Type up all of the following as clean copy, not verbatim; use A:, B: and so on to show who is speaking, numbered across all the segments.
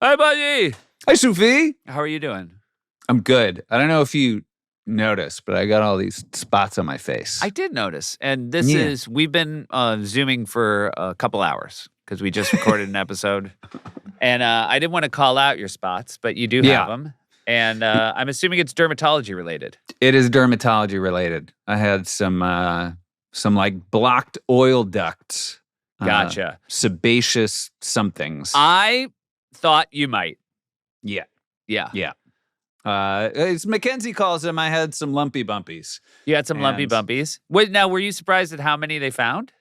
A: Hi, buddy.
B: Hi, Sufi.
A: How are you doing?
B: I'm good. I don't know if you noticed, but I got all these spots on my face.
A: I did notice. And we've been Zooming for a couple hours because we just recorded an episode. And I didn't want to call out your spots, but you do have them. And I'm assuming it's dermatology related.
B: It is dermatology related. I had some like blocked oil ducts.
A: Gotcha.
B: Sebaceous somethings.
A: I thought you might.
B: Yeah.
A: Yeah.
B: As Mackenzie calls them, I had some lumpy bumpies.
A: You had some lumpy bumpies. Now, were you surprised at how many they found?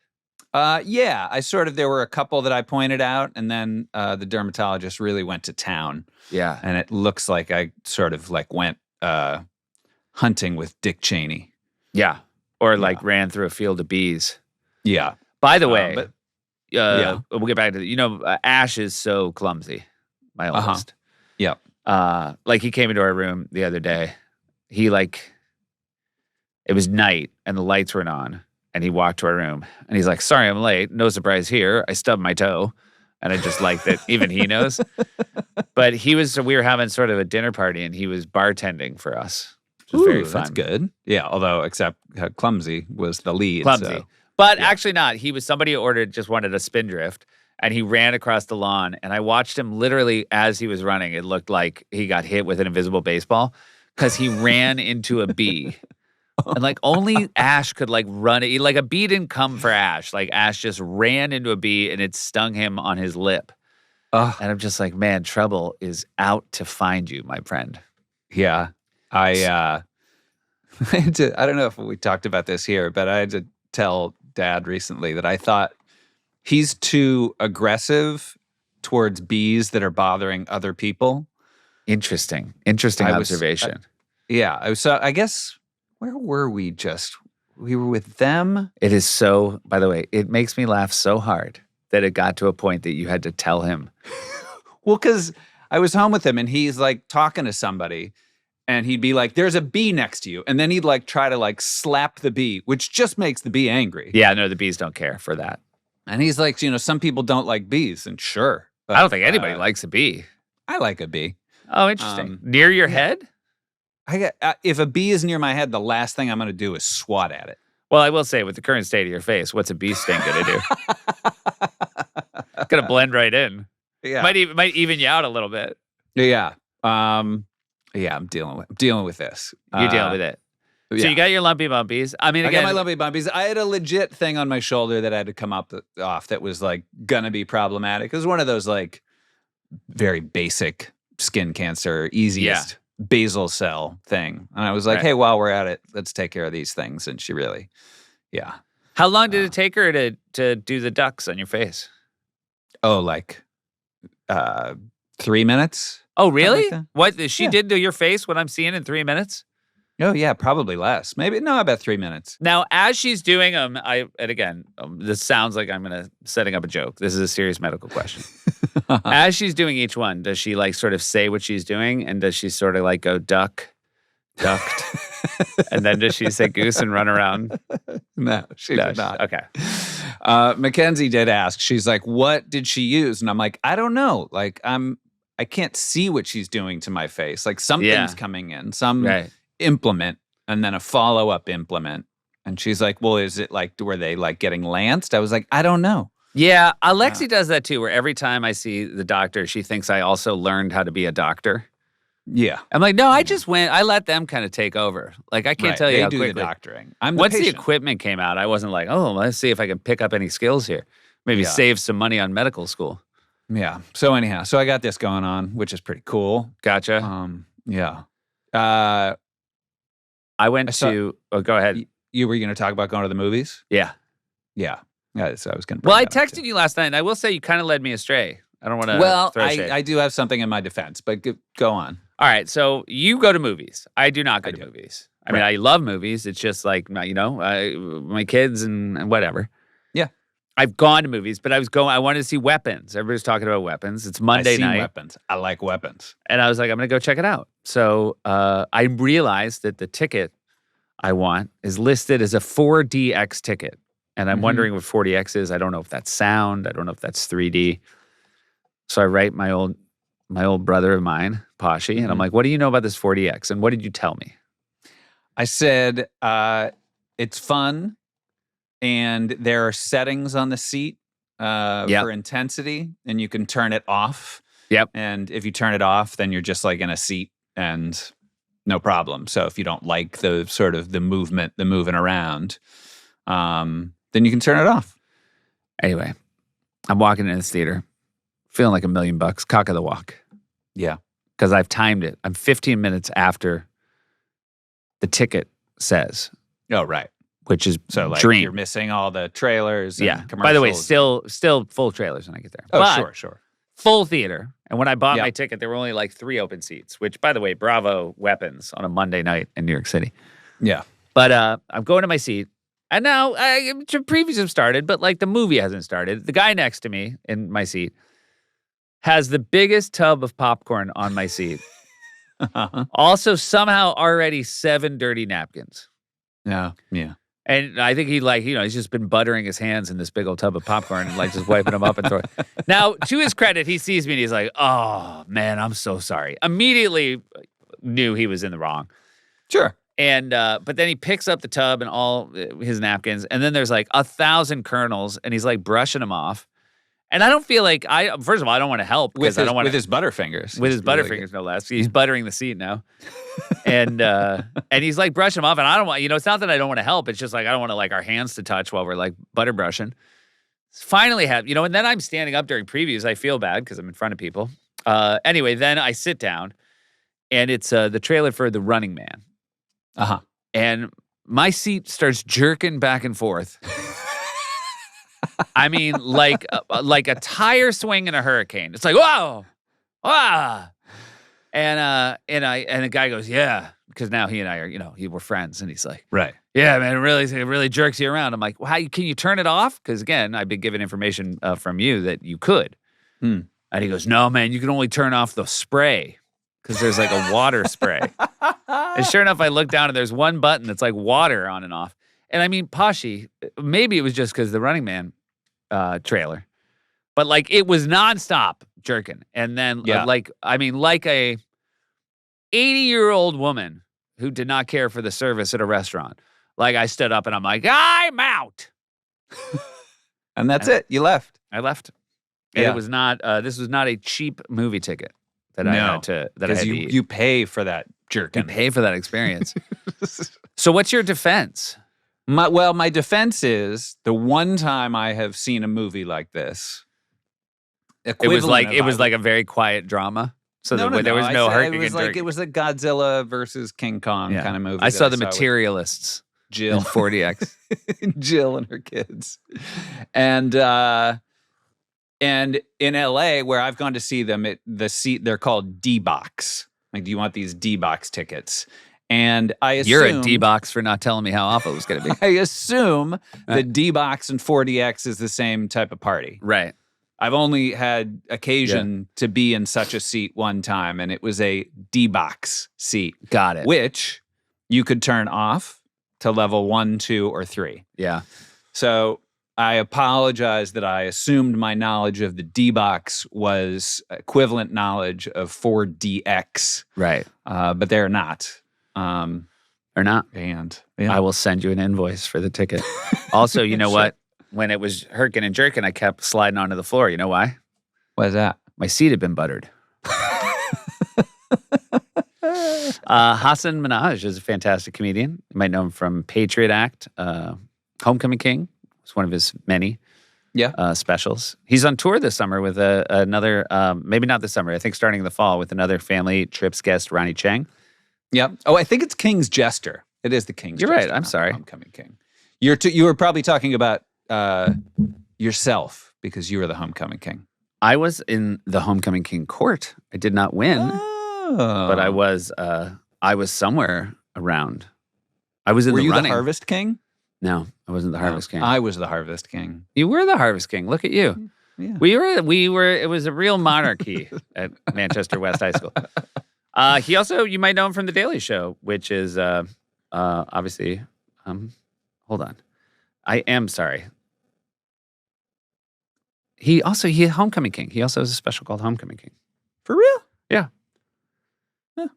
B: Yeah. There were a couple that I pointed out, and then the dermatologist really went to town.
A: Yeah.
B: And it looks like I sort of like went hunting with Dick Cheney.
A: Yeah. Or ran through a field of bees.
B: Yeah.
A: By the way, we'll get back to it. Ash is so clumsy, my oldest.
B: Yep.
A: He came into our room the other day. It was night and the lights weren't on. And he walked to our room and he's like, sorry, I'm late. No surprise here. I stubbed my toe. And I just like that even he knows. But we were having sort of a dinner party and he was bartending for us. Which was very fun.
B: That's good. Yeah. Although, except clumsy was the lead.
A: Clumsy.
B: So.
A: But actually not. Somebody wanted a spindrift. And he ran across the lawn, and I watched him literally as he was running. It looked like he got hit with an invisible baseball because he ran into a bee. And only Ash could run it. A bee didn't come for Ash. Ash just ran into a bee, and it stung him on his lip. And I'm just like, man, trouble is out to find you, my friend.
B: Yeah. I don't know if we talked about this here, but I had to tell Dad recently that I thought he's too aggressive towards bees that are bothering other people.
A: Interesting observation.
B: I guess, where were we just? We were with them.
A: It is so, by the way, it makes me laugh so hard that it got to a point that you had to tell him.
B: Well, because I was home with him and he's talking to somebody and he'd be like, there's a bee next to you. And then he'd try to slap the bee, which just makes the bee angry.
A: Yeah, no, the bees don't care for that.
B: And he's like, some people don't like bees, and sure. But,
A: I don't think anybody likes a bee.
B: I like a bee.
A: Oh, interesting. Near your head?
B: If a bee is near my head, the last thing I'm going to do is swat at it.
A: Well, I will say, with the current state of your face, what's a bee sting going to do? It's going to blend right in.
B: Yeah.
A: Might even you out a little bit.
B: Yeah. I'm dealing with this.
A: You're dealing with it. So you got your lumpy bumpies. I mean, again,
B: I got my lumpy bumpies. I had a legit thing on my shoulder that I had to come off that was gonna be problematic. It was one of those very basic skin cancer, easiest basal cell thing. And I was like, hey, while we're at it, let's take care of these things. And she really,
A: How long did it take her to do the ducks on your face?
B: Oh, 3 minutes.
A: Oh, really?
B: Like
A: What she did to your face? What I'm seeing in 3 minutes?
B: Oh, yeah, probably less. Maybe, no, about 3 minutes.
A: Now, as she's doing them, this sounds like I'm setting up a joke. This is a serious medical question. As she's doing each one, does she sort of say what she's doing? And does she sort of go ducked? And then does she say goose and run around?
B: No, she did not.
A: Okay.
B: Mackenzie did ask. She's like, what did she use? And I'm like, I don't know. I can't see what she's doing to my face. Something's coming in. Implement and then a follow-up implement. And she's like, well, is it were they getting lanced? I was like, I don't know.
A: Yeah, Alexi does that too, where every time I see the doctor, she thinks I also learned how to be a doctor.
B: Yeah.
A: I'm like, no, I let them kind of take over. I can't tell you how quickly.
B: They do the doctoring.
A: Once the equipment came out, I wasn't like, oh, let's see if I can pick up any skills here. Maybe save some money on medical school.
B: Yeah. So anyhow, I got this going on, which is pretty cool.
A: Gotcha.
B: Yeah.
A: I went to. Oh, go ahead.
B: You were going to talk about going to the movies?
A: Yeah.
B: Yeah. So I was going to.
A: Well, I texted you last night, and I will say you kind of led me astray. I don't want to. throw shade.
B: I do have something in my defense, but go on.
A: All right. So you go to movies. I do not go to movies. I mean, I love movies. It's just my kids and whatever.
B: Yeah.
A: I've gone to movies, but I wanted to see Weapons. Everybody's talking about Weapons. It's Monday night.
B: Weapons. I like Weapons.
A: And I was like, I'm going to go check it out. So I realized that the ticket I want is listed as a 4DX ticket. And I'm wondering what 4DX is. I don't know if that's sound. I don't know if that's 3D. So I write my my old brother of mine, Poshy, and I'm like, what do you know about this 4DX? And what did you tell me?
B: I said, it's fun, and there are settings on the seat for intensity, and you can turn it off.
A: Yep.
B: And if you turn it off, then you're just like in a seat and no problem. So if you don't like the sort of the moving around, then you can turn it off.
A: Anyway, I'm walking in this theater, feeling like $1 million, cock of the walk.
B: Yeah.
A: Because I've timed it. I'm 15 minutes after the ticket says.
B: Oh, right.
A: Which is
B: so like
A: dream.
B: You're missing all the trailers and commercials.
A: By the way, still full trailers when I get there.
B: Oh,
A: but
B: sure.
A: Full theater. And when I bought my ticket, there were only like 3 open seats, which, by the way, bravo weapons on a Monday night in New York City.
B: Yeah.
A: But I'm going to my seat. And now, previews have started, but like the movie hasn't started. The guy next to me in my seat has the biggest tub of popcorn on my seat. Also, somehow already 7 dirty napkins.
B: Yeah.
A: And I think he's just been buttering his hands in this big old tub of popcorn and like just wiping them up and throwing. Now, to his credit, he sees me and he's like, oh, man, I'm so sorry. Immediately knew he was in the wrong.
B: Sure.
A: And but then he picks up the tub and all his napkins, and then there's like 1,000 kernels, and he's like brushing them off. And I don't feel like first of all, I don't want to help because I don't want
B: with his butterfingers.
A: With his butterfingers, no less. He's buttering the seat now. And he's like brushing them off, and I don't want, it's not that I don't want to help. It's just like I don't want to like our hands to touch while we're like butter brushing. Finally and then I'm standing up during previews. I feel bad because I'm in front of people. Anyway, then I sit down, and it's the trailer for The Running Man.
B: Uh-huh.
A: And my seat starts jerking back and forth. I mean, like a tire swing in a hurricane. It's like, whoa, ah. And the guy goes, yeah, because now he and I are, we're friends, and he's like,
B: right,
A: yeah, man, it really jerks you around. I'm like, well, can you turn it off? Because again, I've been given information from you that you could. And he goes, no, man, you can only turn off the spray because there's like a water spray. And sure enough, I look down and there's one button that's like water on and off. And I mean, Poshy, maybe it was just because the Running Man trailer, but like it was nonstop jerking. And then like a 80-year-old woman who did not care for the service at a restaurant. Like I stood up and I'm like, I'm out.
B: And that's it. You left.
A: I left. And it was not, this was not a cheap movie ticket that I had to eat.
B: You pay for that jerking.
A: You pay for that experience. So what's your defense?
B: My defense is the one time I have seen a movie like this.
A: It was like a very quiet drama. So there was no hurting and jerking.
B: It was a Godzilla versus King Kong kind of movie.
A: I saw The Materialists.
B: Jill.
A: In 4DX.
B: Jill and her kids. And in LA, where I've gone to see them, they're called D-Box. Like, do you want these D-Box tickets? And I assume...
A: You're a D-Box for not telling me how awful it was going to be.
B: I assume that D-Box and 4DX is the same type of party.
A: Right.
B: I've only had occasion to be in such a seat one time, and it was a D-Box seat.
A: Got it.
B: Which you could turn off to level 1, 2, or 3.
A: Yeah.
B: So I apologize that I assumed my knowledge of the D-Box was equivalent knowledge of 4DX.
A: Right.
B: But they're not.
A: They're not.
B: And
A: I will send you an invoice for the ticket. Also, you know what? When it was herking and jerking, I kept sliding onto the floor. You know why?
B: Why is that?
A: My seat had been buttered. Hasan Minhaj is a fantastic comedian. You might know him from Patriot Act, Homecoming King. It's one of his many specials. He's on tour this summer with another, maybe not this summer, I think starting in the fall, with another Family Trips guest, Ronnie Chang.
B: Yep. Oh, I think it's King's Jester. It is the King's Jester.
A: You're right. I'm sorry.
B: Homecoming King. You were probably talking about yourself because you were the Homecoming King.
A: I was in the Homecoming King court. I did not win, but I was somewhere around. I was in the running.
B: Were you the Harvest King?
A: No, I wasn't the Harvest King.
B: I was the Harvest King.
A: You were the Harvest King. Look at you.
B: Yeah.
A: We were. It was a real monarchy at Manchester West High School. He also, you might know him from The Daily Show, which is obviously. Hold on, I am sorry. He Homecoming King. He also has a special called Homecoming King.
B: For real?
A: Yeah.
B: Huh.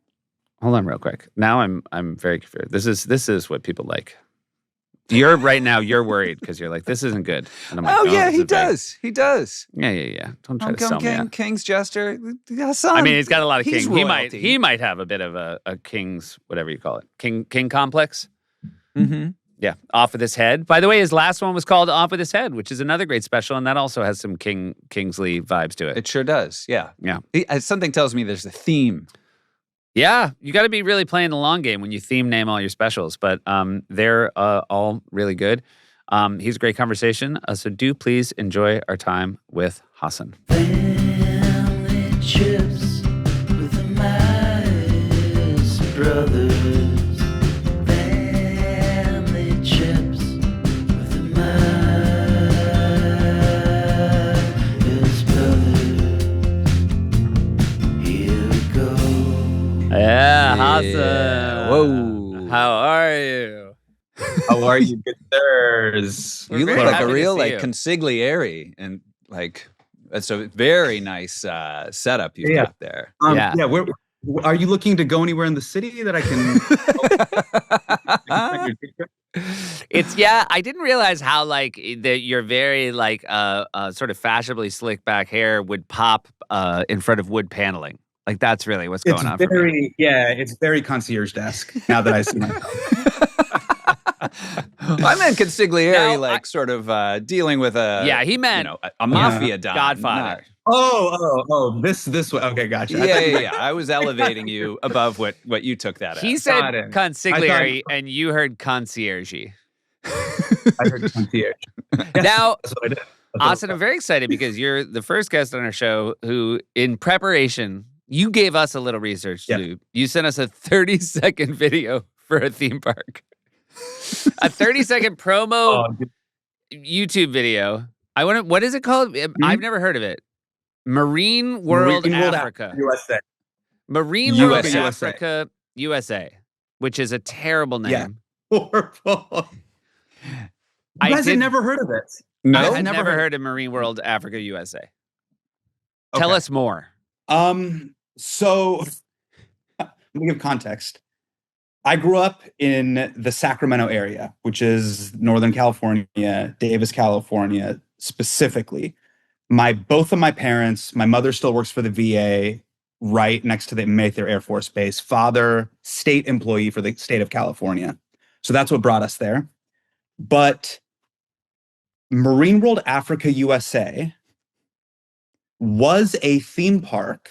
A: Hold on real quick. Now I'm very confused. This is what people like. You're right now. You're worried because you're like, this isn't good. And I'm like,
B: Oh,
A: no,
B: yeah,
A: this
B: he
A: is very-"
B: does. He does.
A: Yeah. Don't try
B: Hong
A: to
B: Kong
A: sell me
B: King,
A: out.
B: King's Jester. Hasan,
A: I mean, he's got a lot of
B: he's
A: king.
B: royalty.
A: He might have a bit of a king's, whatever you call it, king complex.
B: Mm-hmm.
A: Yeah, Off with His Head. By the way, his last one was called Off with His Head, which is another great special, and that also has some Kingsley vibes to it.
B: It sure does. Yeah.
A: Yeah.
B: Something tells me there's a theme.
A: Yeah, you got to be really playing the long game when you theme name all your specials, but they're all really good. He's a great conversation, so do please enjoy our time with Hasan.
C: Family chips with the Meyers brothers. Family chips with the Meyers brothers. Here we go.
A: Yeah, Hasan.
B: Whoa.
A: How are you?
D: How are you, good sirs?
A: We're
B: You look
A: very
B: like
A: happy
B: a
A: to
B: real
A: see
B: like
A: you.
B: consigliere, and like that's a very nice setup you've
D: Yeah.
B: got there.
A: Yeah.
D: Are you looking to go anywhere in the city that I can?
A: I didn't realize how like that your very like sort of fashionably slick back hair would pop in front of wood paneling. Like that's really what's going on for me.
D: It's very concierge desk now that I see myself.
B: I meant consigliere,
A: Now,
B: like sort of dealing with a
A: He meant
B: a mafia don,
A: Godfather.
D: This way. Okay, gotcha.
B: Yeah. I was elevating you above what you took that
A: He
B: as.
A: said
D: Got it.
A: consigliere, and you heard concierge.
D: I heard concierge.
A: Now,
D: That's what I did.
A: Hasan, I'm very excited because you're the first guest on our show who, in preparation, you gave us a little research to do. You sent us a 30-second video for a theme park. A 30-second promo YouTube video. What is it called? I've never heard of it. Marine World Africa.
D: USA.
A: Marine World
D: USA.
A: Africa USA, which is a terrible name.
D: Yeah. Horrible. You guys had never heard of it.
B: No,
A: I had never heard of Marine World Africa USA. Tell us more.
D: So let me give context. I grew up in the Sacramento area, which is Northern California, Davis, California, specifically. Both of my parents, my mother still works for the VA right next to the Mayfair Air Force Base. Father, state employee for the state of California. So that's what brought us there. But Marine World Africa USA was a theme park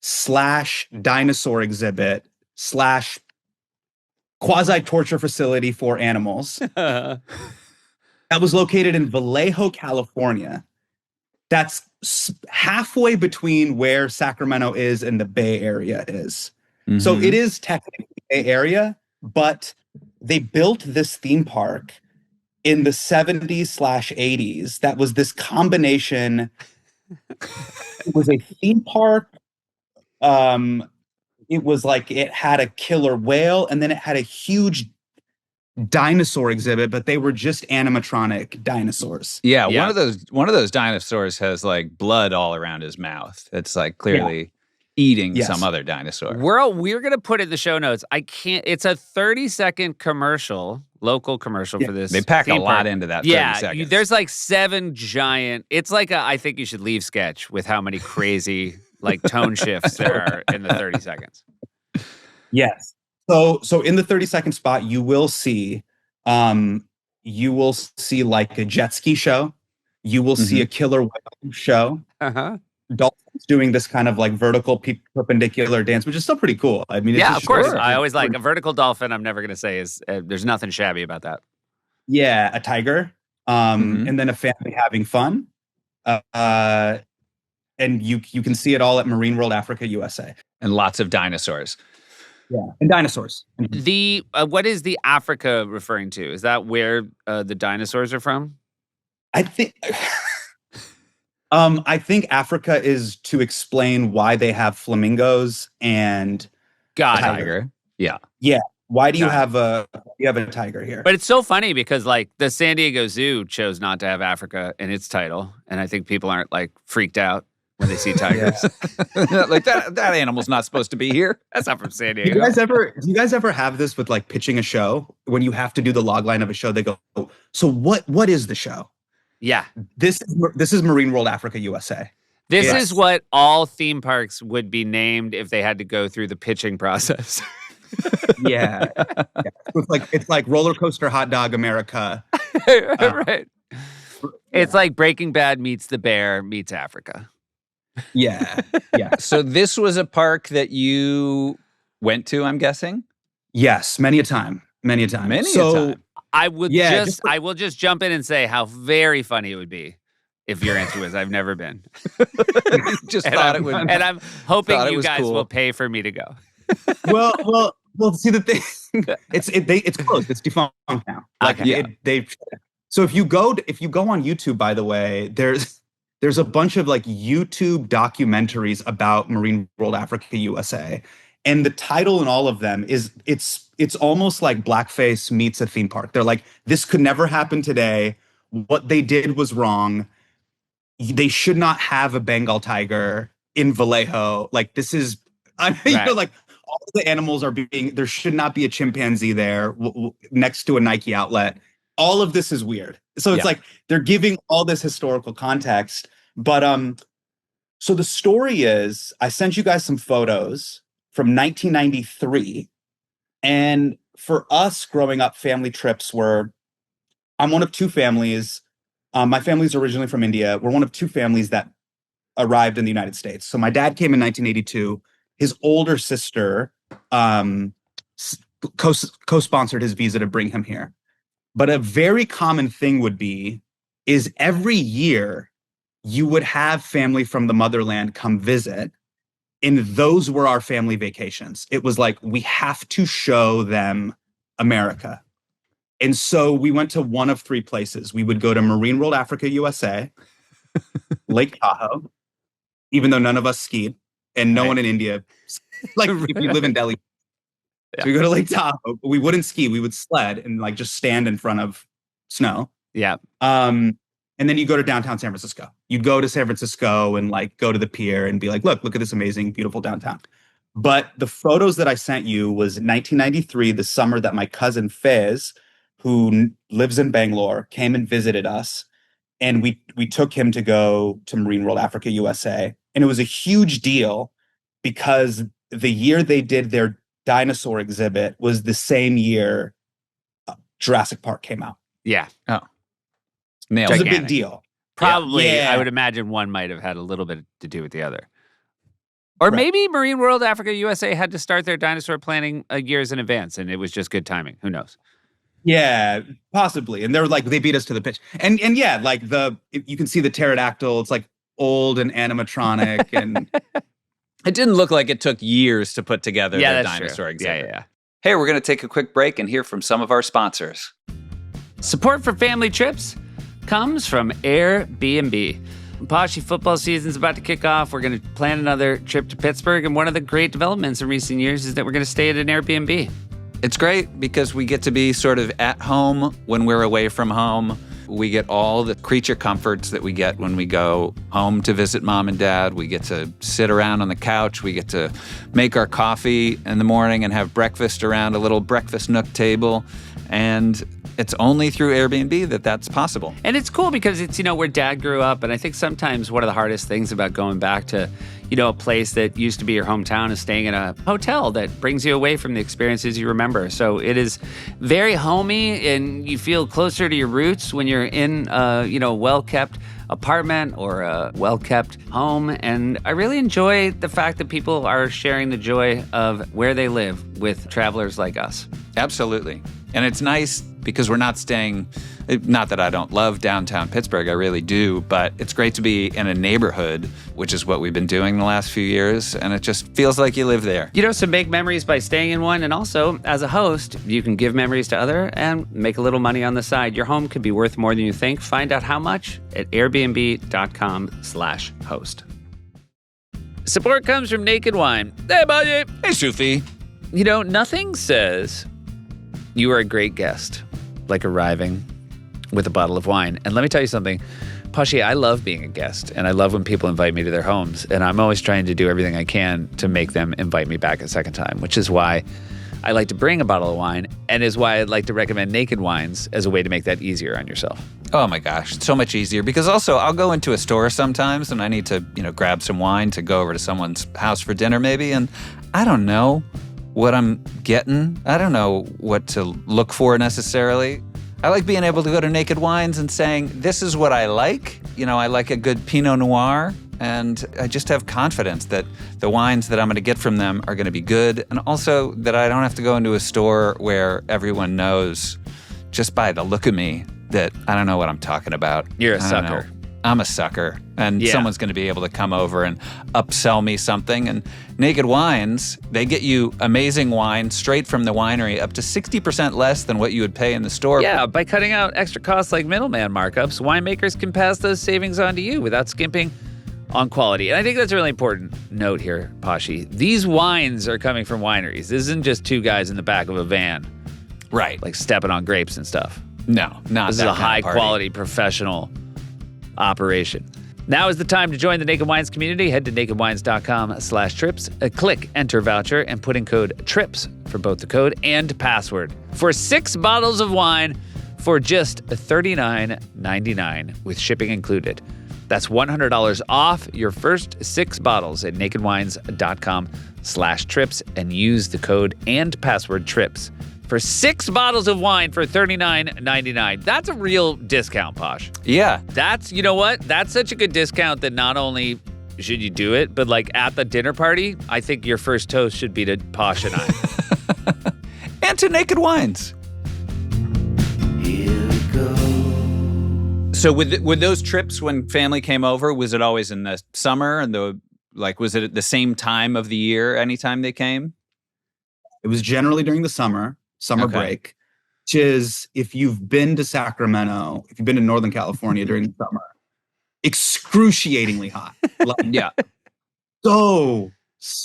D: / dinosaur exhibit / quasi-torture facility for animals that was located in Vallejo, California. That's halfway between where Sacramento is and the Bay Area is.
B: Mm-hmm.
D: So it is technically Bay Area, but they built this theme park in the 70s / 80s. That was this combination. It was a theme park. It was like it had a killer whale, and then it had a huge dinosaur exhibit, but they were just animatronic dinosaurs.
B: Yeah, one of those dinosaurs has like blood all around his mouth. It's like clearly eating some other dinosaur.
A: We're gonna put it in the show notes. I can't. It's a 30-second commercial, local commercial for this.
B: They pack a
A: theme
B: lot
A: park.
B: into that 30 seconds.
A: There's like 7 giant. It's like I think you should leave sketch with how many crazy like tone shifts there are in the 30 seconds.
D: Yes. So in the 30-second spot, you will see like a jet ski show. You will see a killer whale show. Dolphins doing this kind of like vertical perpendicular dance, which is still pretty cool. I mean,
A: of course. I always like a vertical dolphin. I'm never going to say is there's nothing shabby about that.
D: Yeah, a tiger, and then a family having fun. And you can see it all at Marine World Africa USA.
B: And lots of dinosaurs.
D: Yeah, and dinosaurs.
A: The what is the Africa referring to? Is that where the dinosaurs are from?
D: I think Africa is to explain why they have flamingos and
B: tiger. Yeah.
D: Why do you have a tiger here?
A: But it's so funny because like the San Diego Zoo chose not to have Africa in its title, and I think people aren't like freaked out. when they see tigers.
B: Like that animal's not supposed to be here.
A: That's not from San
D: Do
A: Diego.
D: you guys ever have this with like pitching a show when you have to do the log line of a show? They go, so what is the show?
A: Yeah.
D: This is Marine World Africa USA.
A: This
D: Yes.
A: is what all theme parks would be named if they had to go through the pitching process.
D: Yeah. It's like roller coaster hot dog America.
A: Right. It's like Breaking Bad meets The Bear meets Africa.
D: Yeah. Yeah.
B: So this was a park that you went to, I'm guessing?
D: Yes, many a time.
B: Many a time.
A: I will
D: Yeah,
A: just jump in and say how very funny it would be if your answer was I've never been.
B: Just
A: And
B: thought
A: I'm,
B: it would.
A: and I'm hoping
B: thought it
A: you
B: was
A: guys
B: cool.
A: will pay for me to go.
D: Well. See the thing. It's closed. It's defunct now. Like
A: Okay.
D: So if you go on YouTube, by the way, there's a bunch of like YouTube documentaries about Marine World Africa USA, and the title in all of them is it's almost like blackface meets a theme park. They're like, this could never happen today. What they did was wrong. They should not have a Bengal tiger in Vallejo. Like this is, like all the animals are being. There should not be a chimpanzee there next to a Nike outlet. All of this is weird. So it's like they're giving all this historical context. But so the story is, I sent you guys some photos from 1993. And for us growing up, family trips were, I'm one of two families. My family's originally from India. We're one of two families that arrived in the United States. So my dad came in 1982. His older sister co-sponsored his visa to bring him here. But a very common thing is every year you would have family from the motherland come visit. And those were our family vacations. It was like, we have to show them America. And so we went to one of three places. We would go to Marine World Africa USA, Lake Tahoe, even though none of us skied and no one in India, like if you live in Delhi. So we go to Lake Tahoe, but we wouldn't ski. We would sled and like just stand in front of snow.
A: Yeah.
D: And then you go to downtown San Francisco. You'd go to San Francisco and like go to the pier and be like, look at this amazing, beautiful downtown. But the photos that I sent you was 1993, the summer that my cousin Fez, who lives in Bangalore, came and visited us. And we took him to go to Marine World Africa USA. And it was a huge deal because the year they did their dinosaur exhibit was the same year Jurassic Park came out.
A: Yeah.
B: Oh.
D: It was a big deal.
A: Probably,
D: Yeah.
A: I would imagine one might have had a little bit to do with the other. Or maybe Marine World Africa USA had to start their dinosaur planning years in advance, and it was just good timing. Who knows?
D: Yeah, possibly. And they're like, they beat us to the pitch. And yeah, like you can see the pterodactyl. It's like old and animatronic. And
B: it didn't look like it took years to put together the
A: that's
B: dinosaur
A: true.
B: exhibit.
A: Yeah.
B: Hey, we're going to take a quick break and hear from some of our sponsors.
A: Support for family trips comes from Airbnb. Poshy football season's about to kick off. We're going to plan another trip to Pittsburgh, and one of the great developments in recent years is that we're going to stay at an Airbnb.
B: It's great because we get to be sort of at home when we're away from home. We get all the creature comforts that we get when we go home to visit mom and dad. We get to sit around on the couch. We get to make our coffee in the morning and have breakfast around a little breakfast nook table. And it's only through Airbnb that that's possible.
A: And it's cool because it's, where dad grew up. And I think sometimes one of the hardest things about going back to, a place that used to be your hometown is staying in a hotel that brings you away from the experiences you remember. So it is very homey, and you feel closer to your roots when you're in a, well-kept apartment or a well-kept home. And I really enjoy the fact that people are sharing the joy of where they live with travelers like us.
B: Absolutely. And it's nice because we're not staying, not that I don't love downtown Pittsburgh, I really do, but it's great to be in a neighborhood, which is what we've been doing the last few years, and it just feels like you live there.
A: So make memories by staying in one, and also, as a host, you can give memories to others and make a little money on the side. Your home could be worth more than you think. Find out how much at airbnb.com/host. Support comes from Naked Wine. Hey, buddy.
B: Hey, Sufi.
A: Nothing says you are a great guest like arriving with a bottle of wine. And let me tell you something. Pashi, I love being a guest, and I love when people invite me to their homes, and I'm always trying to do everything I can to make them invite me back a second time, which is why I like to bring a bottle of wine, and is why I'd like to recommend Naked Wines as a way to make that easier on yourself.
B: Oh my gosh, so much easier. Because also, I'll go into a store sometimes, and I need to, grab some wine to go over to someone's house for dinner maybe, and I don't know what I'm getting. I don't know what to look for necessarily. I like being able to go to Naked Wines and saying, this is what I like. I like a good Pinot Noir, and I just have confidence that the wines that I'm going to get from them are going to be good, and also that I don't have to go into a store where everyone knows just by the look of me that I don't know what I'm talking about.
A: You're a sucker.
B: I'm a sucker, and someone's going to be able to come over and upsell me something. And Naked Wines, they get you amazing wine straight from the winery, up to 60% less than what you would pay in the store.
A: Yeah, by cutting out extra costs like middleman markups, winemakers can pass those savings on to you without skimping on quality. And I think that's a really important note here, Pashi. These wines are coming from wineries. This isn't just two guys in the back of a van,
B: right?
A: Like stepping on grapes and stuff.
B: No, not
A: This is a high-quality professional operation. Now is the time to join the Naked Wines community. Head to nakedwines.com/trips, click Enter Voucher, and put in code TRIPS for both the code and password for 6 bottles of wine for just $39.99 with shipping included. That's $100 off your first 6 bottles at nakedwines.com/trips and use the code and password TRIPS for 6 bottles of wine for $39.99. That's a real discount, Posh.
B: Yeah.
A: That's, you know what? That's such a good discount that not only should you do it, but like at the dinner party, I think your first toast should be to Posh and I.
B: And to Naked Wines.
C: Here we go.
B: So with those trips when family came over, was it always in the summer and was it at the same time of the year anytime they came?
D: It was generally during the summer break, which is, if you've been to Sacramento, if you've been to Northern California during the summer, excruciatingly hot.
B: Yeah.
D: So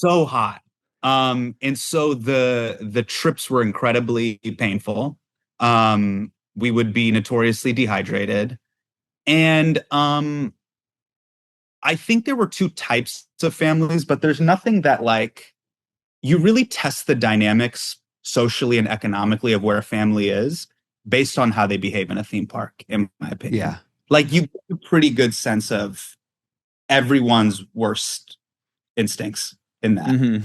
D: hot. And so the trips were incredibly painful. We would be notoriously dehydrated. And I think there were 2 types of families, but there's nothing that you really test the dynamics socially and economically of where a family is based on how they behave in a theme park, in my opinion.
B: Yeah.
D: You get a pretty good sense of everyone's worst instincts in that.
B: Mm-hmm.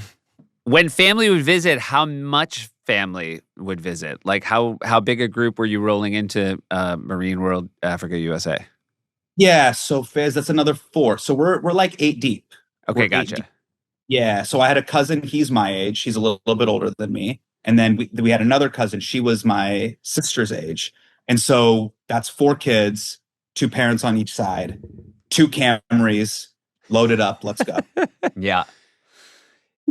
A: When family would visit, how much family would visit? Like how big a group were you rolling into Marine World Africa USA?
D: Yeah, so Fizz, that's another 4. So we're like 8 deep.
A: Okay, gotcha.
D: Yeah, so I had a cousin, he's my age, she's a little bit older than me. And then we had another cousin, she was my sister's age. And so that's 4 kids, 2 parents on each side, 2 Camrys, loaded up, let's go.
B: Yeah.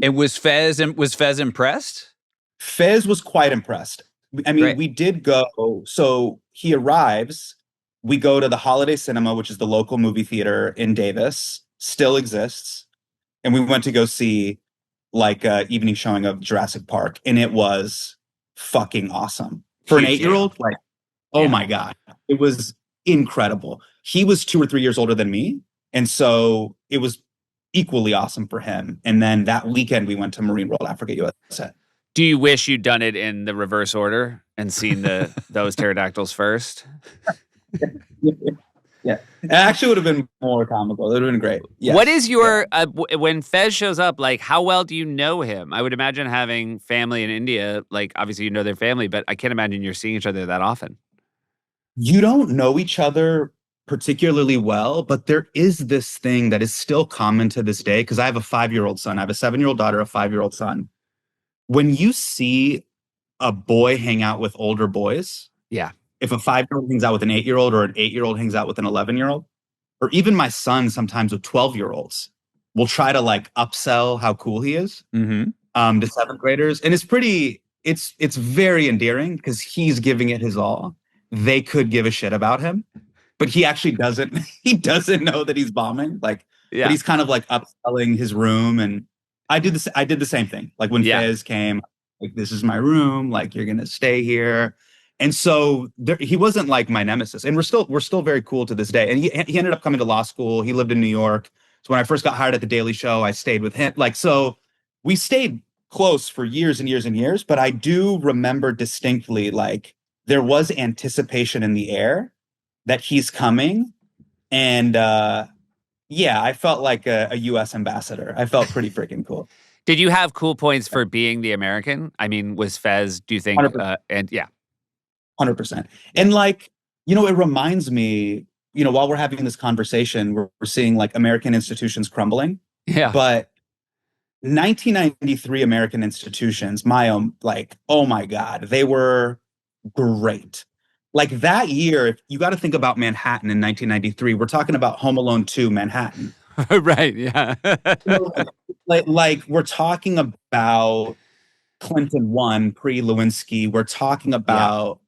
B: And was Fez impressed?
D: Fez was quite impressed. I mean, we did go, so he arrives, we go to the Holiday Cinema, which is the local movie theater in Davis, still exists. And we went to go see evening showing of Jurassic Park, and it was fucking awesome. For an 8-year-old, oh my God, it was incredible. He was 2 or 3 years older than me, and so it was equally awesome for him. And then that weekend we went to Marine World Africa USA.
A: Do you wish you'd done it in the reverse order and seen those pterodactyls first?
D: Yeah, it actually would have been more comical. It would have been great. Yes.
A: What is your when Fez shows up? How well do you know him? I would imagine having family in India. Obviously you know their family, but I can't imagine you're seeing each other that often.
D: You don't know each other particularly well, but there is this thing that is still common to this day. Because I have a 5-year-old son, I have a 7-year-old daughter, a 5-year-old son. When you see a boy hang out with older boys,
A: yeah.
D: If a 5-year-old hangs out with an 8-year-old, or an 8-year-old hangs out with an 11-year-old, or even my son sometimes with 12-year-olds, will try to upsell how cool he is to 7th graders. And it's very endearing because he's giving it his all. They could give a shit about him, but he actually doesn't. He doesn't know that he's bombing. But he's kind of upselling his room. And I did the same thing. When Fez came, this is my room. You're going to stay here. And so he wasn't like my nemesis, and we're still very cool to this day. And he ended up coming to law school. He lived in New York. So when I first got hired at the Daily Show, I stayed with him. Like, so we stayed close for years and years and years. But I do remember distinctly, like, there was anticipation in the air that he's coming, and yeah, I felt like a U.S. ambassador. I felt pretty freaking cool.
A: Did you have cool points for being the American? I mean, was Fez, do you think,
D: 100%. 100%. And like, it reminds me, while we're having this conversation, we're seeing like American institutions crumbling.
A: Yeah.
D: But 1993 American institutions, like, oh my God, they were great. Like that year, you got to think about Manhattan in 1993. We're talking about Home Alone 2 Manhattan.
A: Right, yeah.
D: like we're talking about Clinton 1 pre-Lewinsky. We're talking about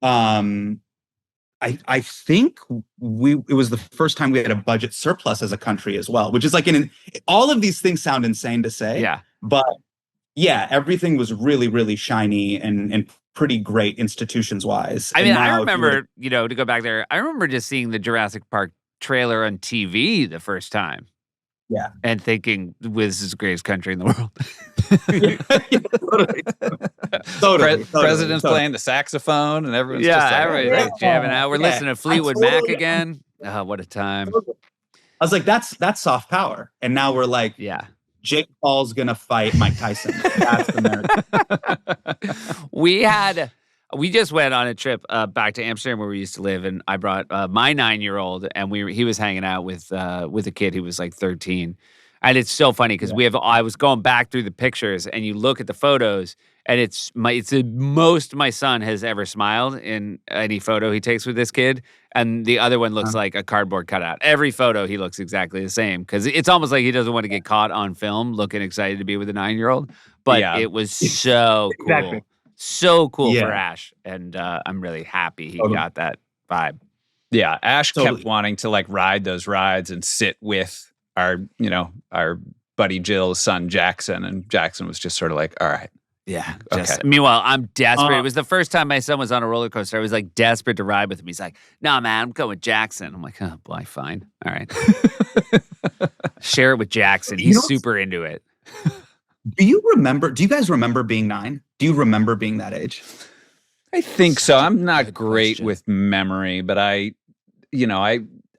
D: I think it was the first time we had a budget surplus as a country as well, which is like all of these things sound insane to say.
A: Yeah.
D: But yeah, everything was really, really shiny and pretty great institutions wise.
A: I mean, I remember, to go back there, I remember just seeing the Jurassic Park trailer on TV the first time.
D: Yeah.
A: And thinking, this is the greatest country in the world.
D: Totally.
B: President's playing the saxophone and everyone's just like,
A: everybody's jamming out. We're listening to Fleetwood Mac again. Oh, what a time.
D: I was like, that's soft power. And now we're like,
A: yeah,
D: Jake Paul's going to fight Mike Tyson. That's America.
A: We just went on a trip back to Amsterdam where we used to live, and I brought my 9-year-old, and he was hanging out with a kid who was like 13. And it's so funny because I was going back through the pictures, and you look at the photos, and it's the most my son has ever smiled in any photo he takes with this kid, and the other one looks like a cardboard cutout. Every photo he looks exactly the same because it's almost like he doesn't want to get caught on film looking excited to be with a 9-year-old. But it was so cool.
D: Exactly.
A: So cool for Ash, and I'm really happy he got that vibe.
B: Yeah, Ash kept wanting to like ride those rides and sit with our buddy Jill's son Jackson, and Jackson was just sort of like, all right.
A: Yeah.
B: Okay.
A: Meanwhile, I'm desperate. It was the first time my son was on a roller coaster. I was like desperate to ride with him. He's like, "Nah, man, I'm going with Jackson." I'm like, "Oh boy, fine, all right." Share it with Jackson. He's super into it.
D: Do you guys remember being 9? Do you remember being that age?
B: I think so. I'm not great with memory, but I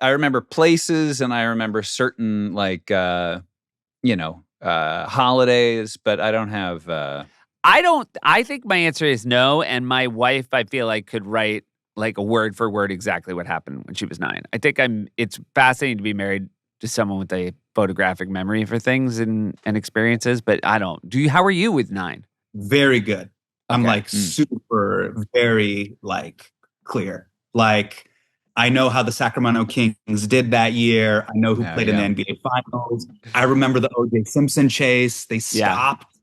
B: remember places and I remember certain like holidays, but I don't have
A: I think my answer is no, and my wife I feel like could write like a word for word exactly what happened when she was 9. I think it's fascinating to be married to someone with a photographic memory for things and experiences, but I don't. How are you with 9?
D: Very good. I'm like super, very like clear. Like I know how the Sacramento Kings did that year. I know who played in the NBA Finals. I remember the O.J. Simpson chase. They stopped.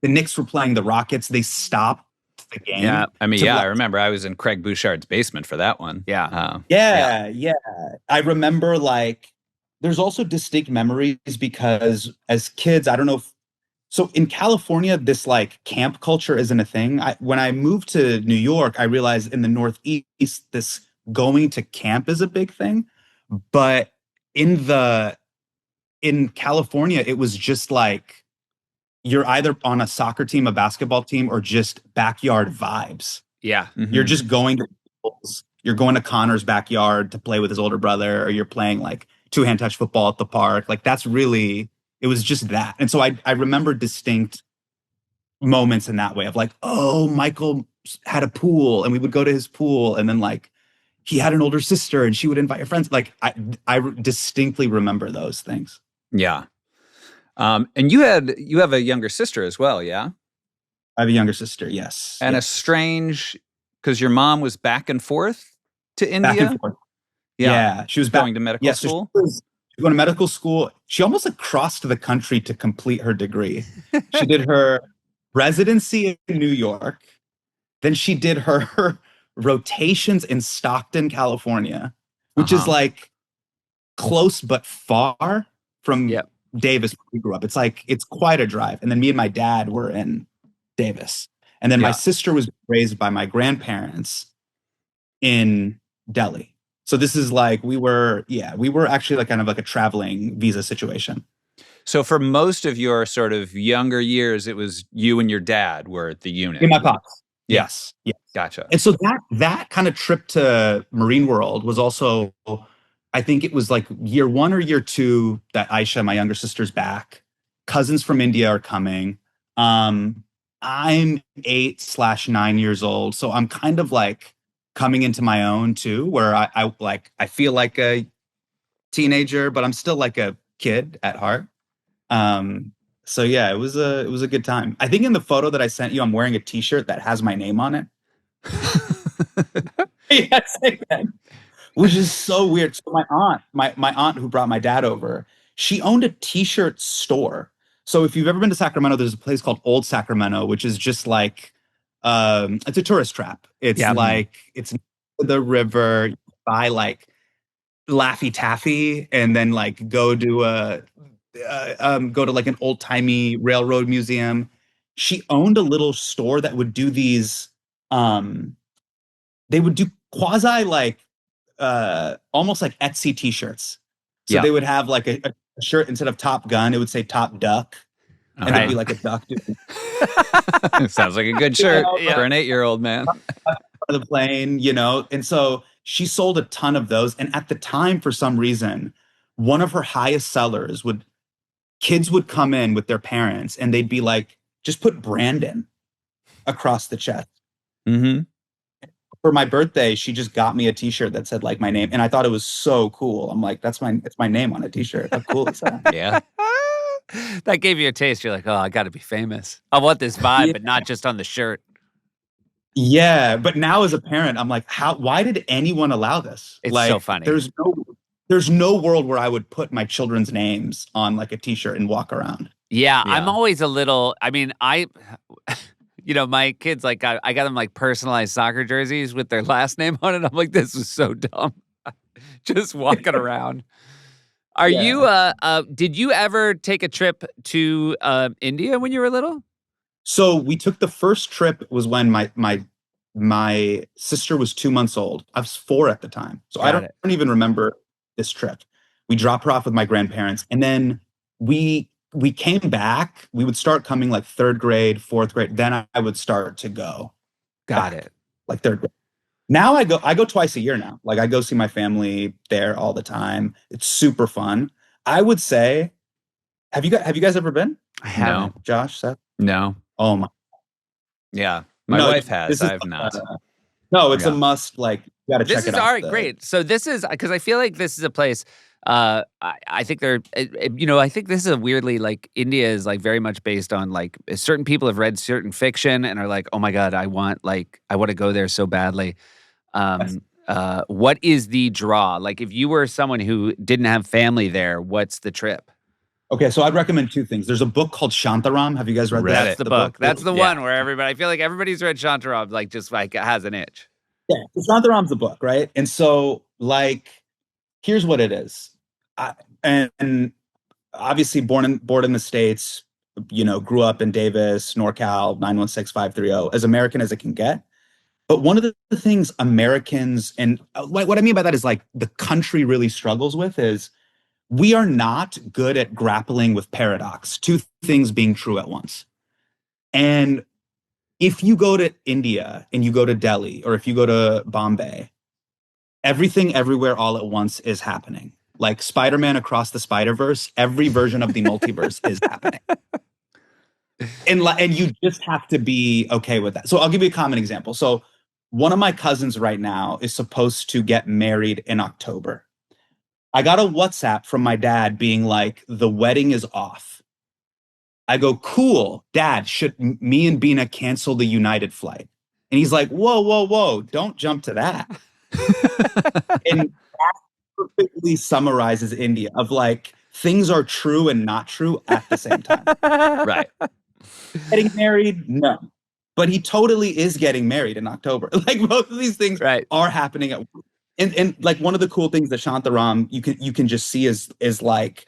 D: The Knicks were playing the Rockets. They stopped the game.
B: Yeah, I mean, I remember I was in Craig Bouchard's basement for that one.
A: Yeah.
D: I remember like there's also distinct memories because as kids, I don't know so in California, this like camp culture isn't a thing. When I moved to New York, I realized in the Northeast, this going to camp is a big thing. But in California, it was just like you're either on a soccer team, a basketball team, or just backyard vibes.
A: Yeah.
D: Mm-hmm. You're just going to Connor's backyard to play with his older brother, or you're playing like 2-hand touch football at the park. Like it was just that. And so I remember distinct moments in that way of like, oh, Michael had a pool and we would go to his pool. And then like he had an older sister and she would invite her friends. Like I distinctly remember those things.
B: Yeah. And you have a younger sister as well. Yeah.
D: I have a younger sister. Yes.
B: And
D: yes.
B: a strange, because your mom was back and forth to India.
D: Back and forth. Yeah. She was
B: going to medical school.
D: So she was going to medical school. She almost like crossed the country to complete her degree. She did her residency in New York. Then she did her rotations in Stockton, California, which is like close but far from Davis where we grew up. It's quite a drive. And then me and my dad were in Davis. And then my sister was raised by my grandparents in Delhi. So this is like we were actually like kind of like a traveling visa situation.
B: So for most of your sort of younger years, it was you and your dad were at the unit.
D: In my pops.
B: Yeah.
D: Yes. Yes.
B: Gotcha.
D: And so that kind of trip to Marine World was also, I think it was like year 1 or year 2 that Aisha, my younger sister's back. Cousins from India are coming. I'm 8/9 years old. So I'm kind of like coming into my own too, where I feel like a teenager, but I'm still like a kid at heart. So yeah, it was a good time. I think in the photo that I sent you, I'm wearing a t-shirt that has my name on it. Yes, which is so weird. So my aunt who brought my dad over, she owned a t-shirt store. So if you've ever been to Sacramento, there's a place called Old Sacramento, which is just like it's a tourist trap. It's like it's the river. You buy like Laffy Taffy and then like go to like an old timey railroad museum. She owned a little store that would do these. They would do quasi like almost like Etsy t-shirts. So they would have like a shirt instead of Top Gun, it would say Top Duck. And it'd be like a duck.
B: Sounds like a good shirt for an 8-year-old man.
D: The plane, and so she sold a ton of those. And at the time, for some reason, one of her highest sellers kids would come in with their parents and they'd be like, just put Brandon across the chest.
B: Mm-hmm.
D: For my birthday, she just got me a t-shirt that said like my name. And I thought it was so cool. I'm like, it's my name on a t-shirt. How cool is that?
B: Yeah.
A: That gave you a taste. You're like, oh, I got to be famous. I want this vibe, but not just on the shirt.
D: Yeah. But now as a parent, I'm like, why did anyone allow this?
A: It's
D: like,
A: so funny.
D: There's no world where I would put my children's names on like a t-shirt and walk around.
A: Yeah. I'm always a little, I mean, my kids, like, I got them like personalized soccer jerseys with their last name on it. I'm like, this is so dumb. Just walking around. Are you, did you ever take a trip to India when you were little?
D: So we took the first trip was when my sister was 2 months old. I was 4 at the time. So I don't even remember this trip. We dropped her off with my grandparents. And then we came back. We would start coming like 3rd grade, 4th grade. Then I would start to go.
A: Got it.
D: Like 3rd grade. Now I go twice a year now. Like I go see my family there all the time. It's super fun. I would say, have you guys ever been?
A: I haven't.
D: No. Josh, Seth?
B: No.
D: Oh my.
B: Yeah. My wife has. I have not.
D: No, it's a must. Like you got to check it out.
A: All right, great. So this is because I feel like this is a place. I think I think this is a weirdly like India is like very much based on like certain people have read certain fiction and are like, oh my God, I want to go there so badly. What is the draw? Like if you were someone who didn't have family there, what's the trip?
D: Okay, so I'd recommend 2 things. There's a book called Shantaram. Have you guys read that?
A: That's the book. That's the one where I feel like everybody's read Shantaram, like just like has an itch.
D: Yeah, Shantaram's the book, right? And so like, here's what it is. And obviously born in the States, grew up in Davis, NorCal, 916530, as American as it can get. But one of the things Americans, and what I mean by that is like the country really struggles with is we are not good at grappling with paradox, 2 things being true at once. And if you go to India and you go to Delhi, or if you go to Bombay, everything everywhere all at once is happening. Like Spider-Man Across the Spider-Verse, every version of the multiverse is happening. And you just have to be okay with that. So I'll give you a common example. So one of my cousins right now is supposed to get married in October. I got a WhatsApp from my dad being like, the wedding is off. I go, cool, Dad, should me and Bina cancel the United flight? And he's like, whoa, don't jump to that. And that perfectly summarizes India of like, things are true and not true at the same time.
B: Right.
D: Getting married? No. But he totally is getting married in October. Like both of these things are happening at once. And like one of the cool things that Shantaram you can just see is like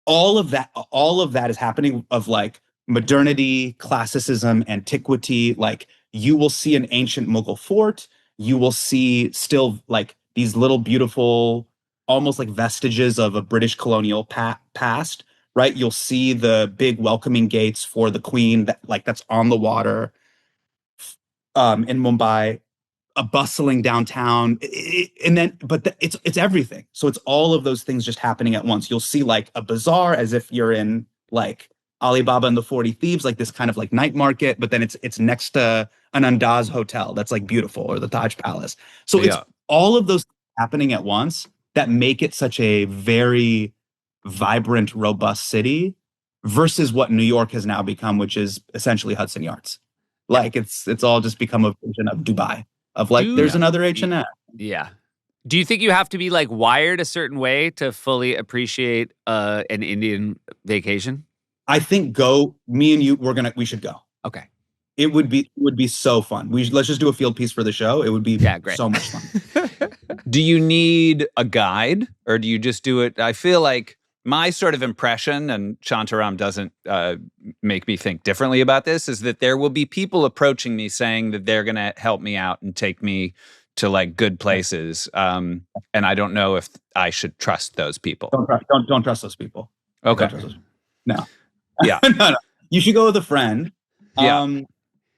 D: all of that is happening of like modernity, classicism, antiquity. Like you will see an ancient Mughal fort, you will see still like these little beautiful, almost like vestiges of a British colonial past, right? You'll see the big welcoming gates for the Queen that's on the water in Mumbai, a bustling downtown, it's everything. So it's all of those things just happening at once. You'll see like a bazaar as if you're in like Alibaba and the 40 Thieves, like this kind of like night market, but then it's next to an Andaz hotel that's like beautiful, or the Taj Palace. So it's all of those happening at once that make it such a very vibrant, robust city versus what New York has now become, which is essentially Hudson Yards. Like it's all just become a version of Dubai. Of like, there's another H&M.
A: Yeah. Do you think you have to be like wired a certain way to fully appreciate an Indian vacation?
D: I think me and you, we should go.
A: Okay.
D: It would be so fun. Let's just do a field piece for the show. It would be
A: great.
D: So much fun.
B: Do you need a guide, or do you just do it? I feel like my sort of impression, and Shantaram doesn't make me think differently about this, is that there will be people approaching me saying that they're going to help me out and take me to like good places. And I don't know if I should trust those people.
D: Don't trust those people.
B: Okay.
D: No.
B: Yeah.
D: No. You should go with a friend.
B: Yeah.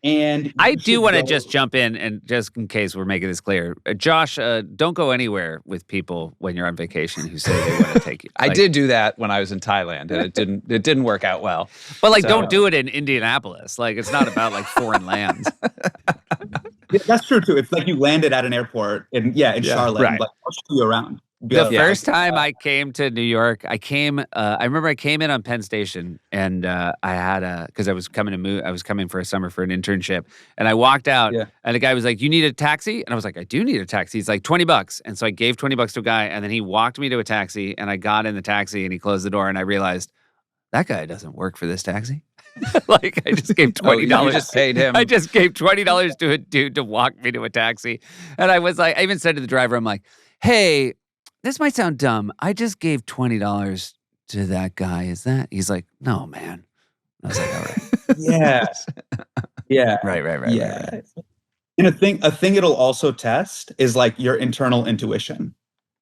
D: And
A: I do want to just jump in, and just in case we're making this clear, Josh, don't go anywhere with people when you're on vacation who say they want to take you.
B: I did do that when I was in Thailand, and it didn't work out well.
A: But like, don't do it in Indianapolis. Like, it's not about like foreign lands.
D: Yeah, that's true too. If like you landed at an airport in Charlotte,
B: right.
D: like I'll show you around.
A: The first time I came to New York, I remember I came in on Penn Station, and I had because I was coming for a summer for an internship, and I walked out, and the guy was like, "You need a taxi?" And I was like, "I do need a taxi." He's like, $20. And so I gave $20 to a guy, and then he walked me to a taxi, and I got in the taxi, and he closed the door, and I realized that guy doesn't work for this taxi. Like, I just gave $20.
B: You just paid him.
A: I just gave $20 to a dude to walk me to a taxi. And I was like, I even said to the driver, I'm like, "Hey, this might sound dumb. I just gave $20 to that guy. Is that?" He's like, "No, man." I was like, "All right."
D: Yeah.
A: Right.
D: Right. And a thing it'll also test is like your internal intuition,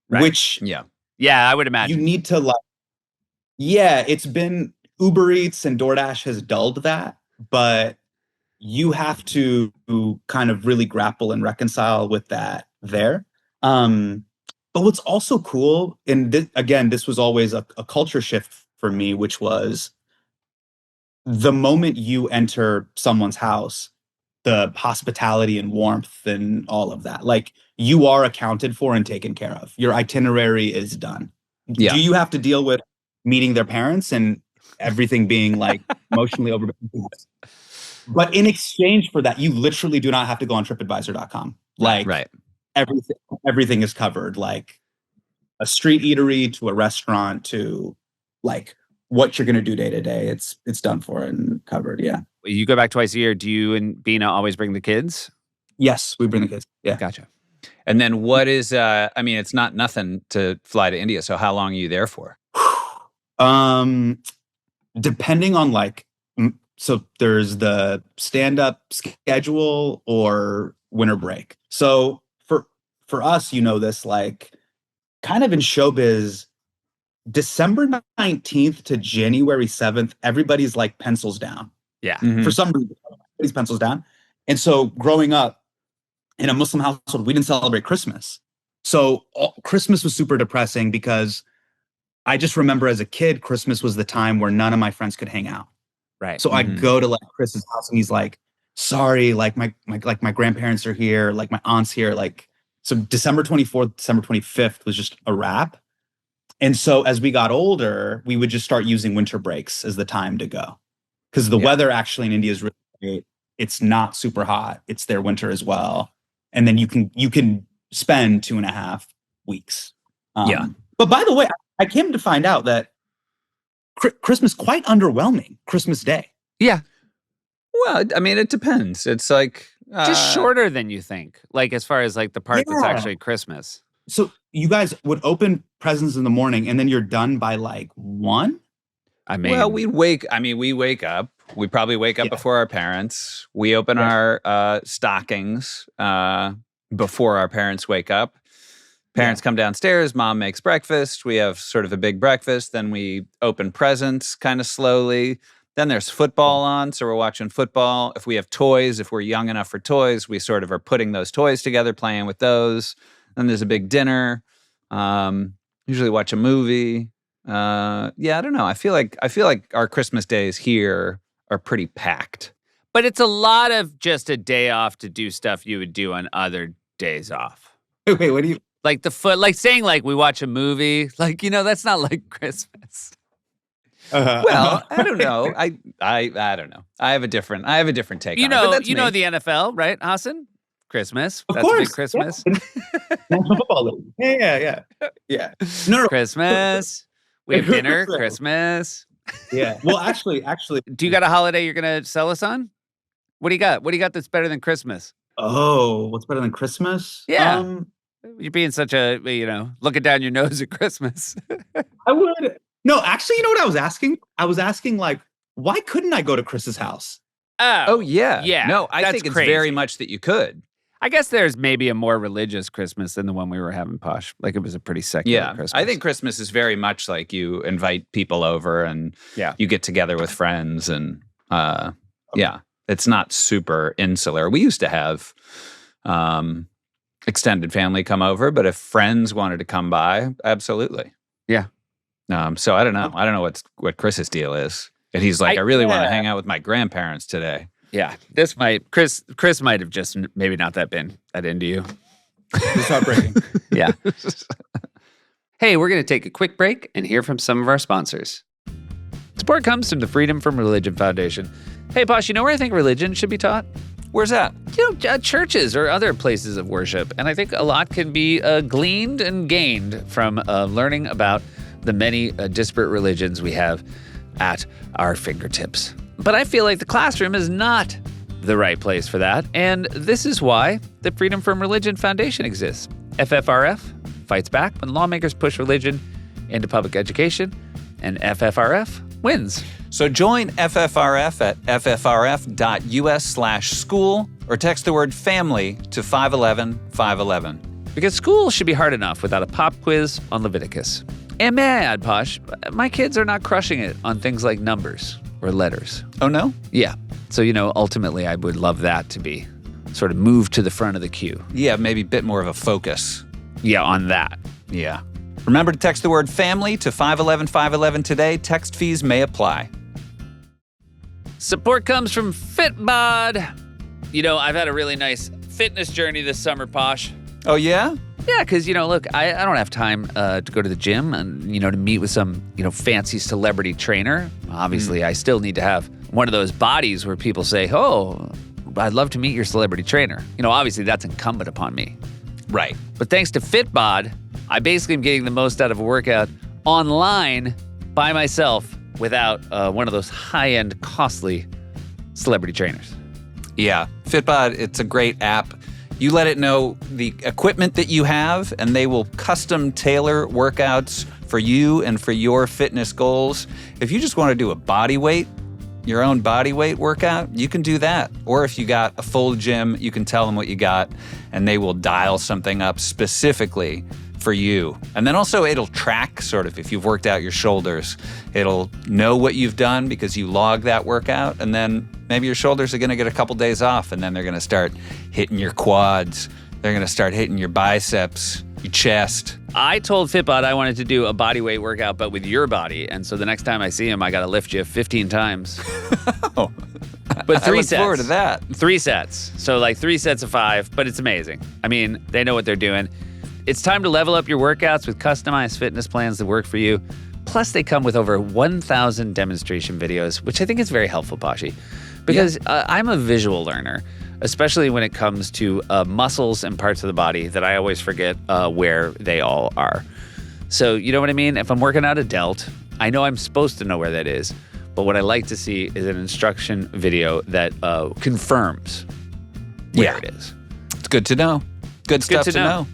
D: which
A: I would imagine
D: you need to like. Yeah, it's been Uber Eats and DoorDash has dulled that, but you have to kind of really grapple and reconcile with that there. But what's also cool, and this was always a culture shift for me, which was the moment you enter someone's house, the hospitality and warmth and all of that, like you are accounted for and taken care of. Your itinerary is done.
B: Yeah.
D: Do you have to deal with meeting their parents and everything being like emotionally over? But in exchange for that, you literally do not have to go on TripAdvisor.com. Like,
B: right.
D: Everything is covered, like a street eatery to a restaurant to like what you're going to do day to day. It's done for and covered. Yeah.
A: You go back twice a year. Do you and Bina always bring the kids?
D: Yes, we bring the kids. Yeah.
A: Gotcha.
B: And then what is, it's not nothing to fly to India. So how long are you there for?
D: Depending on like, so there's the stand-up schedule or winter break. So for us, this, like kind of in showbiz, December 19th to January 7th, everybody's like pencils down.
A: Yeah.
B: Mm-hmm.
D: For some reason, everybody's pencils down. And so growing up in a Muslim household, we didn't celebrate Christmas. So Christmas was super depressing because I just remember as a kid, Christmas was the time where none of my friends could hang out.
A: Right.
D: So I'd go to like Chris's house and he's like, "Sorry, like my grandparents are here, like my aunt's here." Like, so December 24th, December 25th was just a wrap. And so as we got older, we would just start using winter breaks as the time to go. Because the weather actually in India is really great. It's not super hot. It's their winter as well. And then you can spend 2.5 weeks. But by the way, I came to find out that Christmas quite underwhelming. Christmas Day.
A: Yeah.
B: Well, I mean, it depends. It's like
A: just shorter than you think. Like as far as like the part that's actually Christmas.
D: So you guys would open presents in the morning and then you're done by like 1?
A: I mean,
B: well, we wake up. We probably wake up before our parents. We open our stockings. before our parents wake up. Parents come downstairs, mom makes breakfast. We have sort of a big breakfast. Then we open presents kind of slowly. Then there's football on, so we're watching football. If we have toys, if we're young enough for toys, we sort of are putting those toys together, playing with those. Then there's a big dinner. Usually watch a movie. I don't know. I feel like our Christmas days here are pretty packed.
A: But it's a lot of just a day off to do stuff you would do on other days off.
D: Wait, what do you?
A: Like saying like we watch a movie, like, that's not like Christmas.
B: Well, I don't know. I don't know. I have a different take.
A: You
B: on it, but that's
A: you know
B: me.
A: the NFL, right, Hasan? Christmas.
D: Of
A: That's
D: course.
A: a big Christmas.
D: Yeah. National Football League. Yeah. No.
A: Christmas. We have dinner. Christmas.
D: Yeah. Well, actually.
A: Do you got a holiday you're gonna sell us on? What do you got? What do you got that's better than Christmas?
D: Oh, what's better than Christmas?
A: Yeah. You're being such a, looking down your nose at Christmas.
D: I would. No, actually, you know what I was asking? I was asking, like, why couldn't I go to Chris's house?
B: Oh, yeah.
A: Yeah.
B: No, I think it's
A: crazy.
B: very much that you could.
A: I guess there's maybe a more religious Christmas than the one we were having, Posh. Like it was a pretty secular Christmas.
B: I think Christmas is very much like you invite people over and you get together with friends and it's not super insular. We used to have extended family come over, but if friends wanted to come by, absolutely.
A: Yeah.
B: So I don't know. I don't know what Chris's deal is. And he's like, I really want to hang out with my grandparents today.
A: Yeah, Chris might have just maybe not been that into you.
D: It's heartbreaking.
A: Yeah. Hey, we're going to take a quick break and hear from some of our sponsors. Support comes from the Freedom from Religion Foundation. Hey, Posh, you know where I think religion should be taught?
B: Where's that?
A: Churches or other places of worship. And I think a lot can be gleaned and gained from learning about the many disparate religions we have at our fingertips. But I feel like the classroom is not the right place for that. And this is why the Freedom from Religion Foundation exists. FFRF fights back when lawmakers push religion into public education, and FFRF wins.
B: So join FFRF at ffrf.us/school or text the word family to 511-511.
A: Because school should be hard enough without a pop quiz on Leviticus. And may I add, Posh, my kids are not crushing it on things like numbers or letters.
B: Oh, no?
A: Yeah. So, ultimately I would love that to be sort of moved to the front of the queue.
B: Yeah, maybe a bit more of a focus.
A: Yeah, on that.
B: Yeah. Remember to text the word family to 511-511 today. Text fees may apply.
A: Support comes from Fitbod. I've had a really nice fitness journey this summer, Posh.
B: Oh, yeah?
A: Yeah, because, look, I don't have time to go to the gym and, to meet with some, fancy celebrity trainer. Obviously, I still need to have one of those bodies where people say, oh, I'd love to meet your celebrity trainer. Obviously, that's incumbent upon me.
B: Right.
A: But thanks to Fitbod, I basically am getting the most out of a workout online by myself without one of those high-end, costly celebrity trainers.
B: Yeah. Fitbod, it's a great app. You let it know the equipment that you have, and they will custom tailor workouts for you and for your fitness goals. If you just want to do your own body weight workout, you can do that. Or if you got a full gym, you can tell them what you got, and they will dial something up specifically for you. And then also it'll track sort of if you've worked out your shoulders. It'll know what you've done because you log that workout, and then maybe your shoulders are going to get a couple days off, and then they're going to start hitting your quads. They're going to start hitting your biceps, your chest.
A: I told Fitbod I wanted to do a body weight workout, but with your body. And so the next time I see him, I got to lift you 15 times.
B: Oh.
A: But 3
B: I look
A: sets.
B: forward to that.
A: 3 sets. So like 3 sets of 5, but it's amazing. I mean, they know what they're doing. It's time to level up your workouts with customized fitness plans that work for you. Plus, they come with over 1,000 demonstration videos, which I think is very helpful, Poshy. Because I'm a visual learner, especially when it comes to muscles and parts of the body that I always forget where they all are. So, you know what I mean? If I'm working out a delt, I know I'm supposed to know where that is. But what I like to see is an instruction video that confirms where it is.
B: It's good to know. Good stuff to know.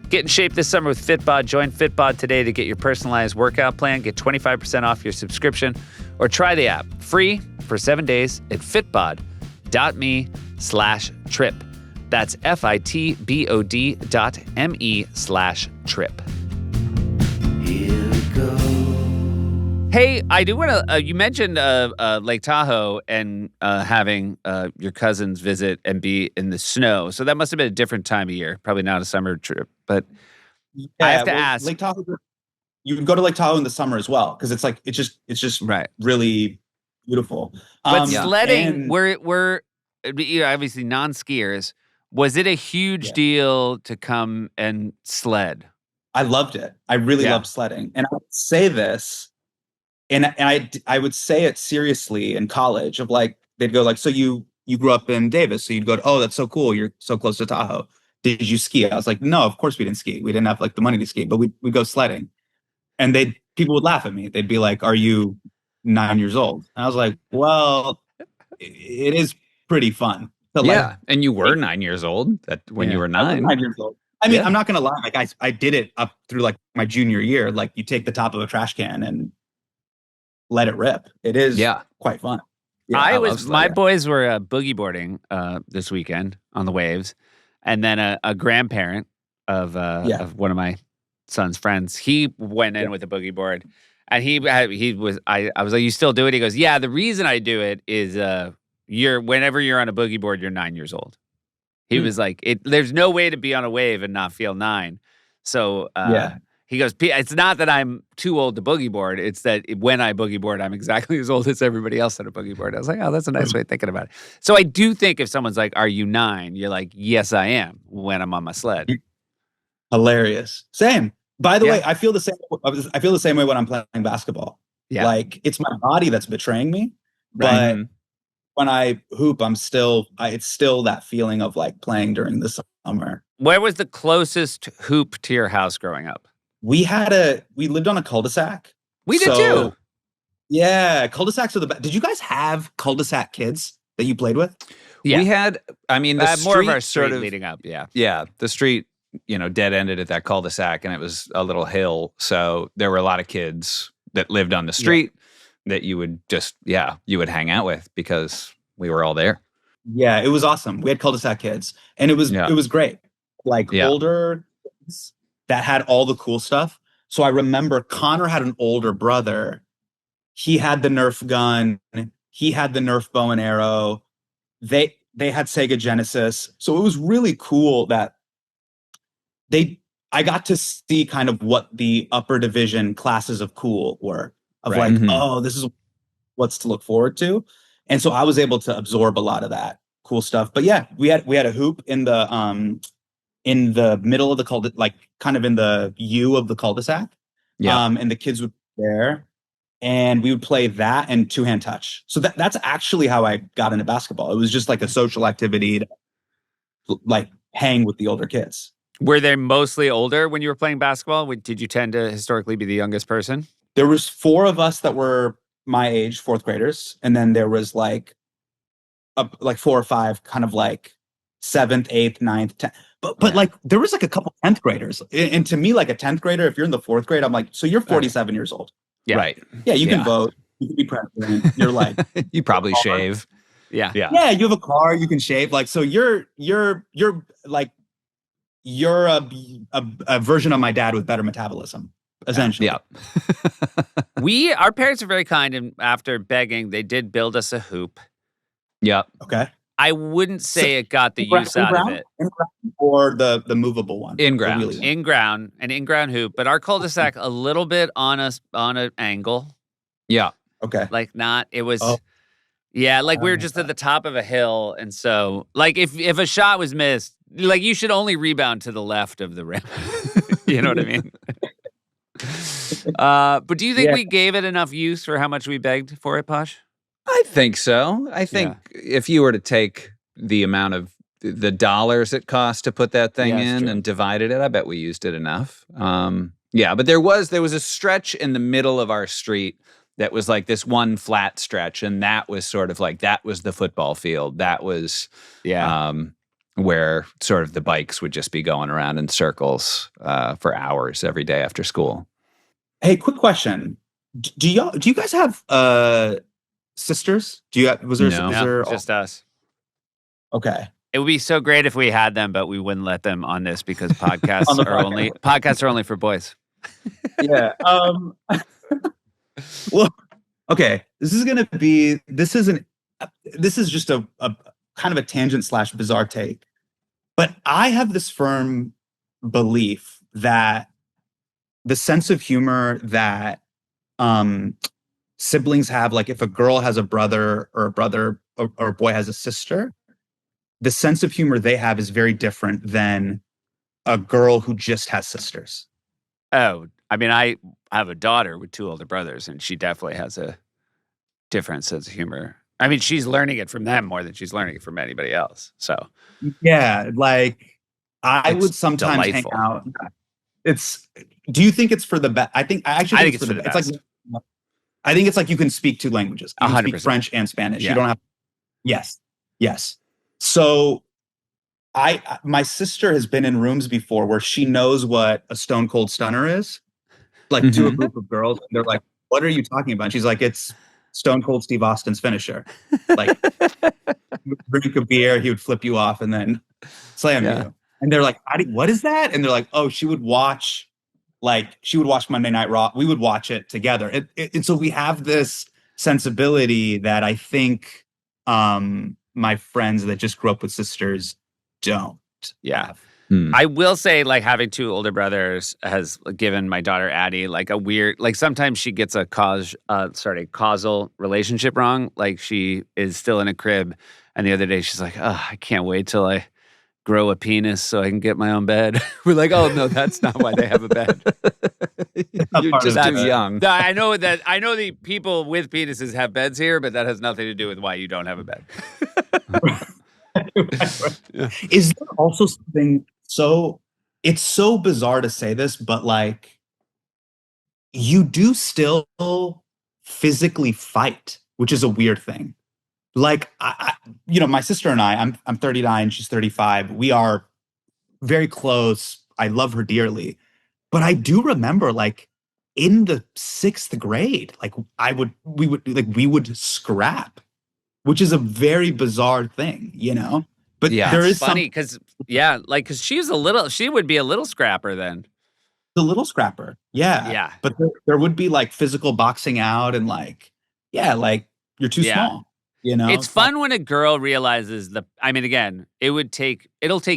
A: Get in shape this summer with Fitbod. Join Fitbod today to get your personalized workout plan. Get 25% off your subscription or try the app free for 7 days at fitbod.me/trip. That's fitbod.me/trip.
C: Here we go.
A: Hey, I do want to. You mentioned Lake Tahoe and having your cousins visit and be in the snow. So that must have been a different time of year. Probably not a summer trip, but I have to ask.
D: Lake Tahoe. You can go to Lake Tahoe in the summer as well because it's just
A: Right.
D: really beautiful.
A: But sledding, we're obviously non-skiers. Was it a huge deal to come and sled?
D: I loved it. I really loved sledding, and I would say this. And I would say it seriously in college of like, they'd go like, so you grew up in Davis. So you'd go, oh, that's so cool. You're so close to Tahoe. Did you ski? I was like, no, of course we didn't ski. We didn't have like the money to ski, but we'd go sledding. And people would laugh at me. They'd be like, are you 9 years old? And I was like, well, it is pretty fun. So
B: and you were 9 years old when you were 9.
D: I was 9 years old. I mean, I'm not going to lie. Like I did it up through like my junior year. Like you take the top of a trash can and let it rip. It is quite fun.
A: Yeah, my boys were boogie boarding this weekend on the waves, and then a grandparent of one of my son's friends, he went in with a boogie board, and I was like, you still do it? He goes, yeah. The reason I do it is whenever you're on a boogie board, you're 9 years old. He was like, there's no way to be on a wave and not feel 9. So he goes, it's not that I'm too old to boogie board. It's that when I boogie board, I'm exactly as old as everybody else on a boogie board. I was like, oh, that's a nice way of thinking about it. So I do think if someone's like, are you 9? You're like, yes, I am when I'm on my sled.
D: Hilarious. Same. By the way, I feel the same. I feel the same way when I'm playing basketball.
A: Yeah.
D: Like it's my body that's betraying me. But when I hoop, it's still that feeling of like playing during the summer.
A: Where was the closest hoop to your house growing up?
D: We lived on a cul-de-sac.
A: We did too.
D: Yeah, cul-de-sacs are the best. Did you guys have cul-de-sac kids that you played with?
B: Yeah. We had, I mean, the street
A: more of our street
B: sort of
A: leading up. Yeah.
B: Yeah. The street, dead ended at that cul-de-sac, and it was a little hill. So there were a lot of kids that lived on the street that you would you would hang out with because we were all there.
D: Yeah, it was awesome. We had cul-de-sac kids, and it was great. Like older kids that had all the cool stuff. So I remember Connor had an older brother. He had the Nerf gun. He had the Nerf bow and arrow. They had Sega Genesis. So it was really cool that I got to see kind of what the upper division classes of cool were. Of oh, this is what's to look forward to. And so I was able to absorb a lot of that cool stuff. But yeah, we had a hoop in the middle of the cul-de-sac, like kind of in the U of the cul-de-sac. Yeah. And the kids would be there, and we would play that and two-hand touch. So that's actually how I got into basketball. It was just like a social activity to like hang with the older kids.
A: Were they mostly older when you were playing basketball? Did you tend to historically be the youngest person?
D: There was 4 of us that were my age, 4th graders. And then there was like 4 or 5 kind of like 7th, 8th, 9th, 10th. But like there was like a couple 10th graders. And to me, like a 10th grader, if you're in the 4th grade, I'm like, so you're 47 years old.
B: Yeah. Right.
D: Yeah, you can vote. You can be president. You're like
B: you probably shave.
A: Yeah.
D: Yeah, you have a car, you can shave. Like so you're like you're a version of my dad with better metabolism. Essentially.
B: Yeah.
A: Our parents are very kind, and after begging, they did build us a hoop.
B: Yeah.
D: Okay.
A: I wouldn't say it got the use out of it.
D: Or the movable one.
B: In-ground.
A: An in-ground hoop, but our cul-de-sac a little bit on an angle.
B: Yeah.
D: Okay.
A: Like it was we were just at the top of a hill, and so like if a shot was missed, like you should only rebound to the left of the rim. You know what I mean? But do you think we gave it enough use for how much we begged for it, Posh?
B: I think so. I think if you were to take the amount of the dollars it cost to put that thing in and divided it, I bet we used it enough. But there was a stretch in the middle of our street that was like this one flat stretch, and that was sort of like that was the football field. That was where sort of the bikes would just be going around in circles for hours every day after school.
D: Hey, quick question. Do you guys have sisters? Was there
A: just us?
D: Okay.
A: It would be so great if we had them, but we wouldn't let them on this because podcasts are only for boys.
D: Yeah. Well, okay. This is just a kind of a tangent / bizarre take. But I have this firm belief that the sense of humor that siblings have, like if a girl has a brother or a boy has a sister, the sense of humor they have is very different than a girl who just has sisters.
A: Oh, I mean, I have a daughter with 2 older brothers, and she definitely has a different sense of humor. I mean, she's learning it from them more than she's learning it from anybody else. So,
D: yeah, like I would sometimes
A: delightful.
D: hang out. Do you think it's for the best? I think it's for the best. It's like, I think it's like you can speak 2 languages. You can speak French and Spanish.
A: Yeah.
D: You don't have. Yes. So my sister has been in rooms before where she knows what a stone cold stunner is, like to a group of girls. And they're like, "What are you talking about?" And she's like, "It's Stone Cold Steve Austin's finisher. Like, drink a beer, he would flip you off and then slam you." And they're like, "What is that?" And they're like, "Oh, she would watch Monday Night Raw. We would watch it together." And so we have this sensibility that I think my friends that just grew up with sisters don't.
A: Yeah. I will say, like, having 2 older brothers has given my daughter Addie like a weird, like sometimes she gets a causal relationship wrong. Like she is still in a crib, and the other day she's like, "Oh, I can't wait till I grow a penis so I can get my own bed." We're like, "Oh no, that's not why they have a bed.
B: You're just too young."
A: I know the people with penises have beds here, but that has nothing to do with why you don't have a bed."
D: Is there also something it's so bizarre to say this, but like you do still physically fight, which is a weird thing. Like my sister and I'm 39, she's 35. We are very close. I love her dearly. But I do remember, like, in the 6th grade, like we would scrap, which is a very bizarre thing, you know? But there is
A: funny because she would be a little scrapper then.
D: The little scrapper. Yeah.
A: Yeah.
D: But there would be like physical boxing out and like, like you're too small. You know?
A: It's fun when a girl realizes again, it'll take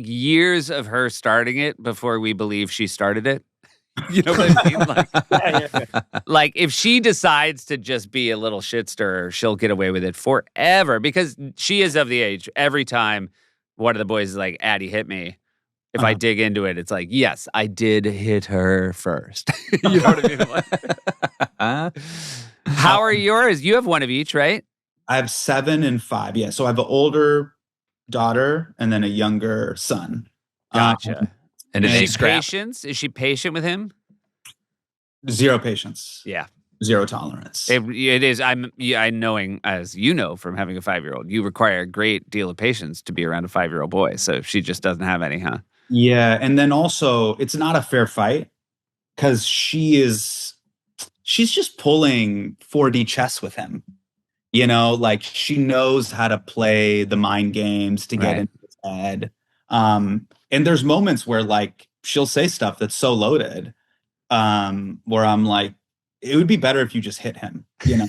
A: years of her starting it before we believe she started it. You know what I mean? Like, like if she decides to just be a little shit stirrer, she'll get away with it forever because she is of the age. Every time one of the boys is like, "Addie hit me," if I dig into it, it's like, yes, I did hit her first. You know what I mean? How are yours? You have one of each, right?
D: I have 7 and 5. Yeah. So I have an older daughter and then a younger son.
A: Gotcha.
B: And
A: is she patient? Is she patient with him?
D: 0 patience.
A: Yeah.
D: 0 tolerance.
A: It is. I knowing, as you know from having a 5-year-old, you require a great deal of patience to be around a 5-year-old boy. So she just doesn't have any, huh?
D: Yeah. And then also it's not a fair fight because she's just pulling 4D chess with him. You know, like she knows how to play the mind games to get into his head. And there's moments where like she'll say stuff that's so loaded, where I'm like, it would be better if you just hit him, you know,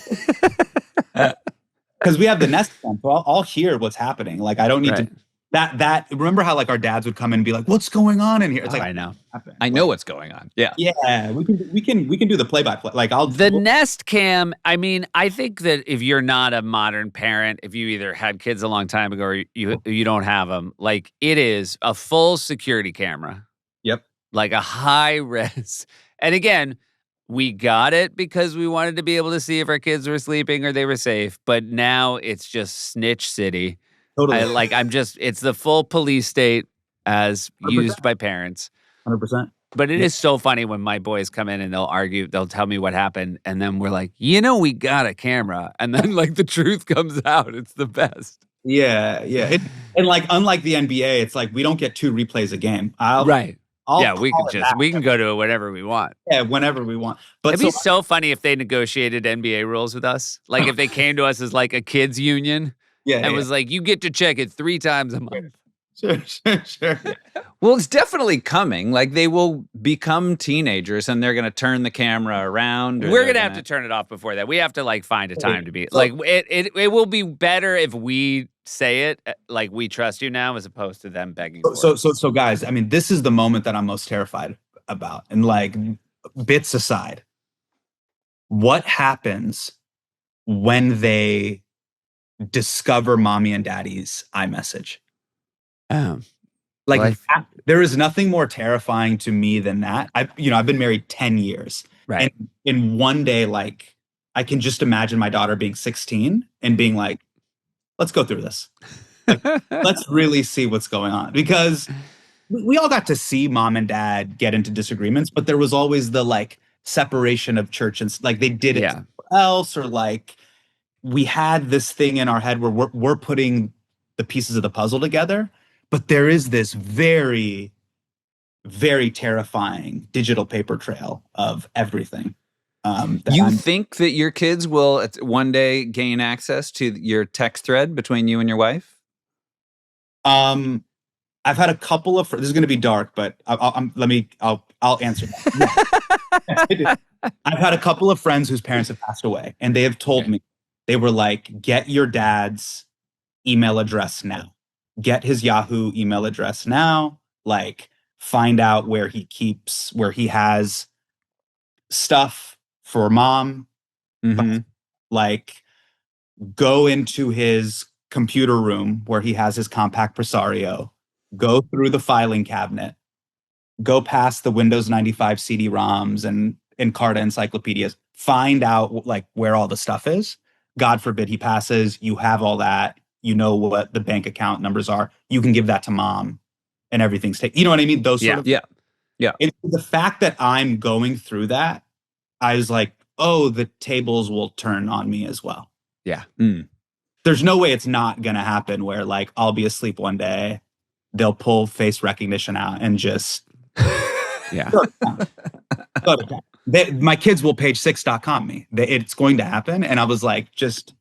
D: because we have the Nest Cam, so I'll hear what's happening. Like I don't need to. That remember how like our dads would come in and be like, "What's going on in here?" It's like
A: I know.
B: I know what's going on. Yeah.
D: Yeah, we can do the play-by-play. Like
A: the Nest Cam. I mean, I think that if you're not a modern parent, if you either had kids a long time ago or you don't have them, like it is a full security camera.
D: Yep.
A: Like a high res. And again, we got it because we wanted to be able to see if our kids were sleeping or they were safe. But now it's just snitch city.
D: Totally.
A: It's the full police state as
D: 100%.
A: used by parents.
D: 100%.
A: But it is so funny when my boys come in and they'll argue, they'll tell me what happened. And then we're like, we got a camera. And then like the truth comes out. It's the best.
D: Yeah. And like, unlike the NBA, it's like, we don't get 2 replays a game. We can go to it whenever we want. Yeah, whenever we want. But
A: it'd be so funny if they negotiated NBA rules with us. Like if they came to us as like a kids union. Yeah, and was like, you get to check it 3 times a month.
D: Sure.
B: Well, it's definitely coming. Like they will become teenagers and they're going to turn the camera around.
A: We're going to have to turn it off before that. We have to like find a time to be like, it will be better if we say it like we trust you now as opposed to them begging for it.
D: So guys, I mean, this is the moment that I'm most terrified about. And like bits aside, what happens when they discover mommy and daddy's iMessage? Like there is nothing more terrifying to me than that. I've been married 10 years.
A: Right.
D: And in one day, like I can just imagine my daughter being 16 and being like, let's go through this. Like, let's really see what's going on. Because we all got to see mom and dad get into disagreements, but there was always the like separation of church and like they did it else, or like we had this thing in our head where we're putting the pieces of the puzzle together. But there is this very, very terrifying digital paper trail of everything.
B: You think that your kids will one day gain access to your text thread between you and your wife?
D: I've had a couple of. This is going to be dark, but I'll answer that. I've had a couple of friends whose parents have passed away, and they have told me, they were like, "Get your dad's email address now. Get his Yahoo email address now. Like, find out where he has stuff for mom.
B: Mm-hmm.
D: Like, go into his computer room where he has his compact Presario. Go through the filing cabinet. Go past the Windows 95 CD-ROMs and Encarta encyclopedias. Find out like where all the stuff is. God forbid he passes. You have all that. You know what the bank account numbers are. You can give that to mom, and everything's taken. You know what I mean? Those sort of
B: yeah.
D: And the fact that I'm going through that, I was like, oh, the tables will turn on me as well.
A: Yeah.
D: There's no way it's not gonna happen where like I'll be asleep one day, they'll pull face recognition out and just go to town. My kids will page6.com me. It's going to happen, and I was like, just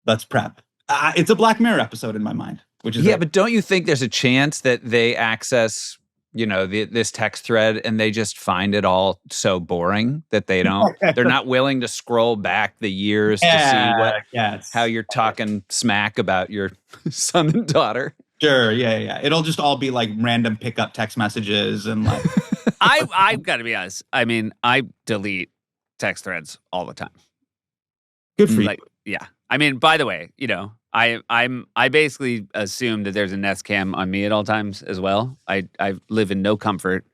D: let's prep. It's a Black Mirror episode in my mind, which is
B: but don't you think there's a chance that they access, this text thread and they just find it all so boring that they're not willing to scroll back the years to see how you're talking smack about your son and daughter?
D: Sure, yeah. It'll just all be like random pickup text messages and like.
A: I've got to be honest. I mean, I delete text threads all the time.
D: Good for you.
A: Yeah. I mean, by the way, I basically assume that there's a Nest Cam on me at all times as well. I live in no comfort.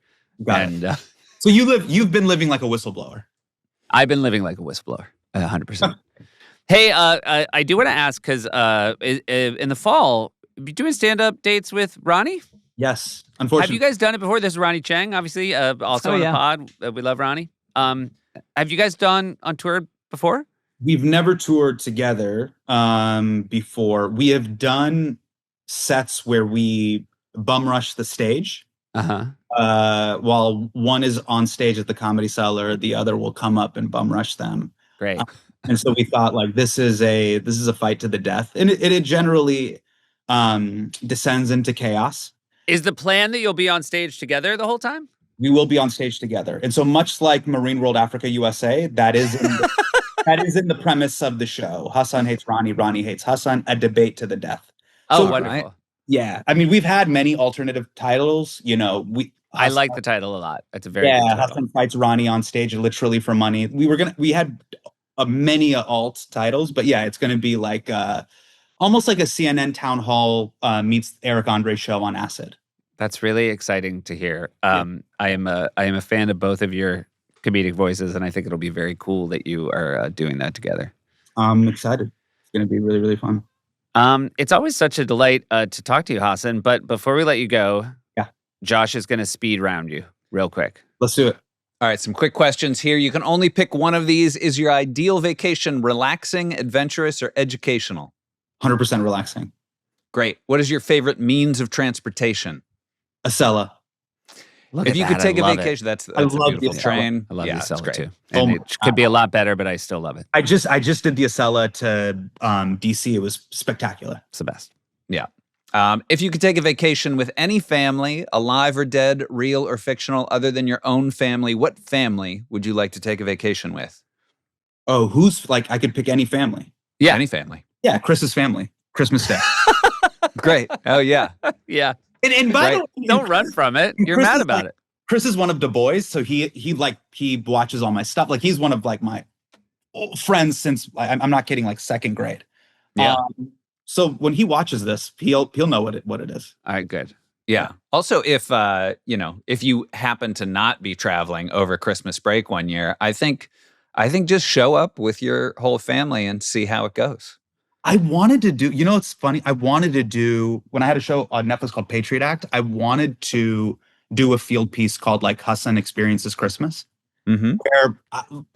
D: So you've been living like a whistleblower.
A: I've been living like a whistleblower, 100%. Hey, I do want to ask because in the fall, you doing stand-up dates with Ronnie?
D: Yes, unfortunately.
A: Have you guys done it before? This is Ronnie Chang, obviously, also on the pod. We love Ronnie. Have you guys done on tour before?
D: We've never toured together before. We have done sets where we bum rush the stage. While one is on stage at the Comedy Cellar, the other will come up and bum rush them.
A: Great.
D: And so we thought like this is a fight to the death, and it generally descends into chaos.
A: Is the plan that you'll be on stage together the whole time?
D: We will be on stage together, and so much like Marine World Africa USA, that is in the premise of the show. Hasan hates Ronnie, Ronnie hates Hasan, a debate to the death.
A: Oh, wonderful.
D: Yeah. I mean, we've had many alternative titles.
A: I like the title a lot. It's a very good title.
D: Hasan fights Ronnie on stage literally for money. We had many alt titles, but yeah, it's going to be like almost like a CNN town hall meets Eric Andre's show on acid.
A: That's really exciting to hear. I am a fan of both of your comedic voices, and I think it'll be very cool that you are doing that together.
D: I'm excited. It's going to be really, really fun.
A: It's always such a delight to talk to you, Hasan. But before we let you go, Josh is going to speed round you real quick.
D: Let's do it.
B: All right, some quick questions here. You can only pick one of these. Is your ideal vacation relaxing, adventurous, or educational?
D: 100% relaxing.
B: Great. What is your favorite means of transportation?
D: Acela.
B: If you could take a vacation, that's a beautiful train.
A: I love the Acela too.
B: And
A: it could be a lot better, but I still love it.
D: I just did the Acela to DC. It was spectacular.
A: It's the best.
B: Yeah. If you could take a vacation with any family, alive or dead, real or fictional, other than your own family, what family would you like to take a vacation with?
D: Oh, I could pick any family.
B: Yeah. Any family.
D: Yeah, Chris's family. Christmas Day.
B: Great. Oh, yeah.
A: Yeah.
D: And by the way,
A: don't run from it. You're
D: Chris
A: mad
D: is
A: about it.
D: Chris is one of Du Bois, so he watches all my stuff. Like he's one of like my friends since I'm not kidding, like second grade.
B: Yeah.
D: So when he watches this, he'll know what it is.
A: All right, good.
B: Yeah. Also, if you happen to not be traveling over Christmas break one year, I think just show up with your whole family and see how it goes.
D: I wanted to do, it's funny. I wanted to do, when I had a show on Netflix called Patriot Act, I wanted to do a field piece called like Hasan Experiences Christmas.
B: Mm-hmm.
D: Where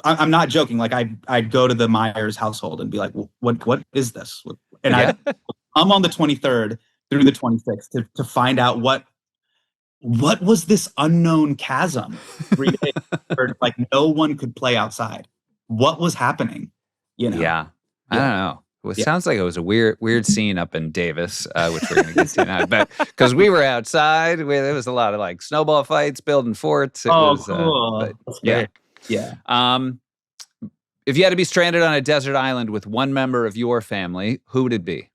D: I'm not joking. Like I'd go to the Meyers household and be like, what is this? And I'm on the 23rd through the 26th to find out what was this unknown chasm 3 days where like no one could play outside. What was happening?
B: Yeah. I don't know. Well, it sounds like it was a weird scene up in Davis, which we're going to get to now. But because we were outside, there was a lot of like snowball fights, building forts.
D: Cool.
B: Yeah.
D: Yeah.
B: If you had to be stranded on a desert island with one member of your family, who would it be?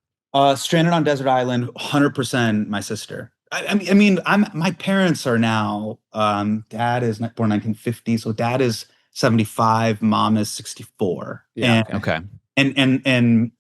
D: Stranded on desert island, 100% my sister. I mean, my parents are now. Dad is born 1950, so dad is 75, mom is 64.
B: Yeah. Okay.
D: And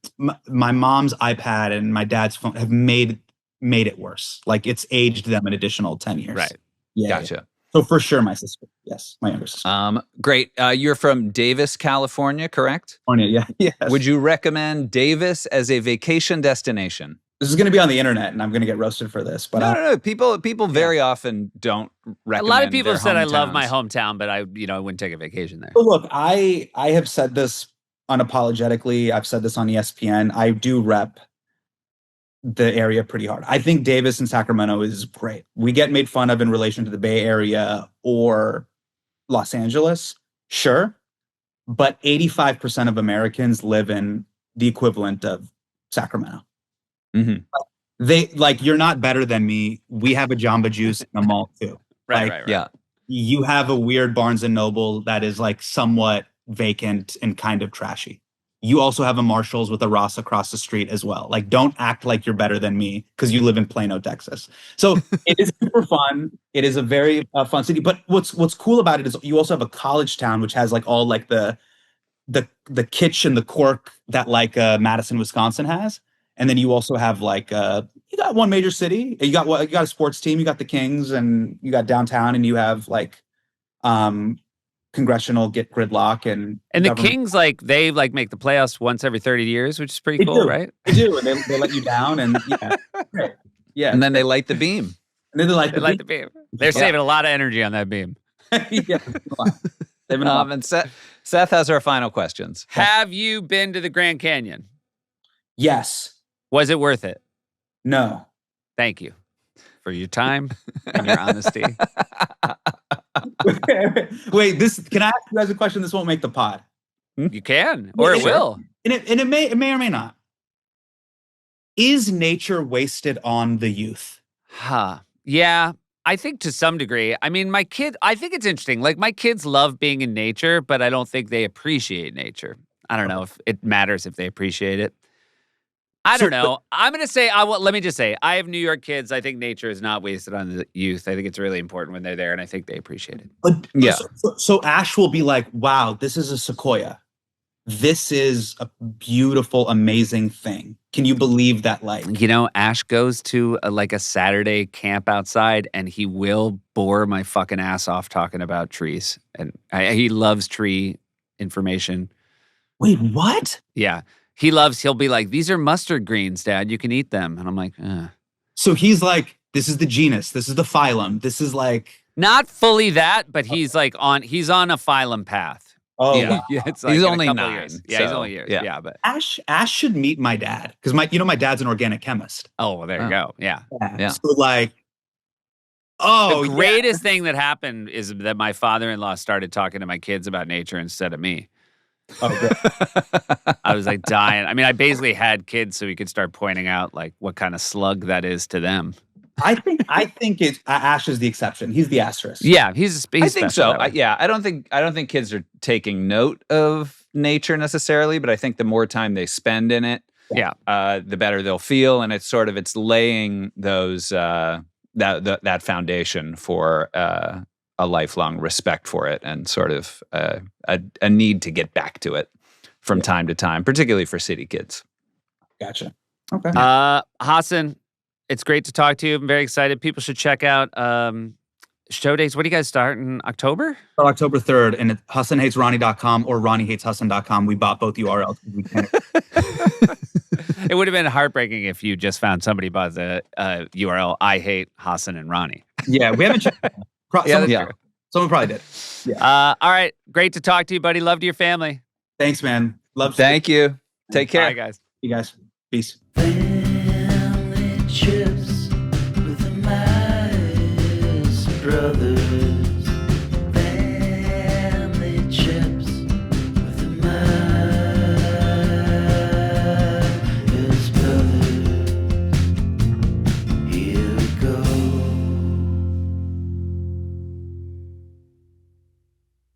D: my mom's iPad and my dad's phone have made it worse. Like it's aged them an additional 10 years.
A: Right.
D: Yeah.
B: Gotcha.
D: Yeah. So for sure, my sister. Yes, my younger sister.
B: Great. You're from Davis, California, correct?
D: California. Yeah. Yes.
B: Would you recommend Davis as a vacation destination?
D: This is going to be on the internet, and I'm going to get roasted for this. But
B: no. People very often don't recommend.
A: A lot of people have said I love
B: hometowns.
A: my hometown, but I wouldn't take a vacation there.
D: So look, I have said this unapologetically. I've said this on ESPN. I do rep the area pretty hard. I think Davis and Sacramento is great. We get made fun of in relation to the Bay Area or Los Angeles, sure, but 85% of Americans live in the equivalent of Sacramento.
B: Mm-hmm.
D: You're not better than me. We have a Jamba Juice in the mall too.
A: Right.
B: Yeah.
D: You have a weird Barnes and Noble that is like somewhat vacant and kind of trashy. You also have a Marshall's with a Ross across the street as well. Like, don't act like you're better than me because you live in Plano, Texas. So it is super fun. It is a very fun city. But what's cool about it is you also have a college town which has like all like the kitsch and the cork that like Madison, Wisconsin has. And then you also have like you got one major city. You got a sports team. You got the Kings, and you got downtown, and you have like congressional gridlock and
A: the Kings they make the playoffs once every 30 years, which is pretty cool, right?
D: They do, and they let you down, and right. Yeah,
B: and then they light the beam.
D: And then they light
A: the beam. They're saving a lot of energy on that beam.
D: Yeah,
B: and Seth has our final questions.
A: Have you been to the Grand Canyon?
D: Yes.
A: Was it worth it?
D: No.
A: Thank you for your time and your honesty.
D: Wait, can I ask you guys a question? This won't make the pod.
A: You can, or it will.
D: And it may or may not. Is nature wasted on the youth?
A: Yeah, I think to some degree. I mean, I think it's interesting. Like, my kids love being in nature, but I don't think they appreciate nature. I don't know if it matters if they appreciate it. I don't know. I'm going to say, let me just say, I have New York kids. I think nature is not wasted on the youth. I think it's really important when they're there, and I think they appreciate it.
D: But yeah. So Ash will be like, wow, this is a sequoia. This is a beautiful, amazing thing. Can you believe that? Like,
A: Ash goes to a Saturday camp outside, and he will bore my fucking ass off talking about trees. And he loves tree information.
D: Wait, what?
A: Yeah. He'll be like, these are mustard greens, Dad. You can eat them. And I'm like,
D: So he's like, this is the genus. This is the phylum. This is like.
A: Not fully that, but he's on a phylum path.
D: Oh,
A: yeah.
D: Wow.
A: Yeah, it's
B: he's only 9.
A: Years. Yeah, he's only years. Yeah, but
D: Ash should meet my dad because my dad's an organic chemist.
A: Oh, well, there you go. Yeah.
D: So like, the
A: greatest thing that happened is that my father-in-law started talking to my kids about nature instead of me.
D: Oh, good.
A: I was like dying. I mean, I basically had kids so we could start pointing out like what kind of slug that is to them.
D: I think it's Ash is the exception. He's the asterisk.
A: Yeah, he's
B: I think so. I don't think kids are taking note of nature necessarily, but I think the more time they spend in it, the better they'll feel, and it's laying those that foundation for a lifelong respect for it, and sort of a need to get back to it from time to time, particularly for city kids.
D: Gotcha. Okay.
A: Hasan, it's great to talk to you. I'm very excited. People should check out show dates. What do you guys start in October?
D: October 3rd, and it's HasanHatesRonnie.com or RonnieHatesHasan.com. We bought both URLs.
A: It would have been heartbreaking if you just found somebody bought the URL I hate Hasan and Ronnie.
D: Yeah, we haven't checked. Someone probably did.
A: Yeah. All right. Great to talk to you, buddy. Love to your family.
D: Thanks, man. Love.
B: Thank you. Take care.
A: Bye, guys.
D: You guys. Peace.
C: Family trips with the Meyers brothers.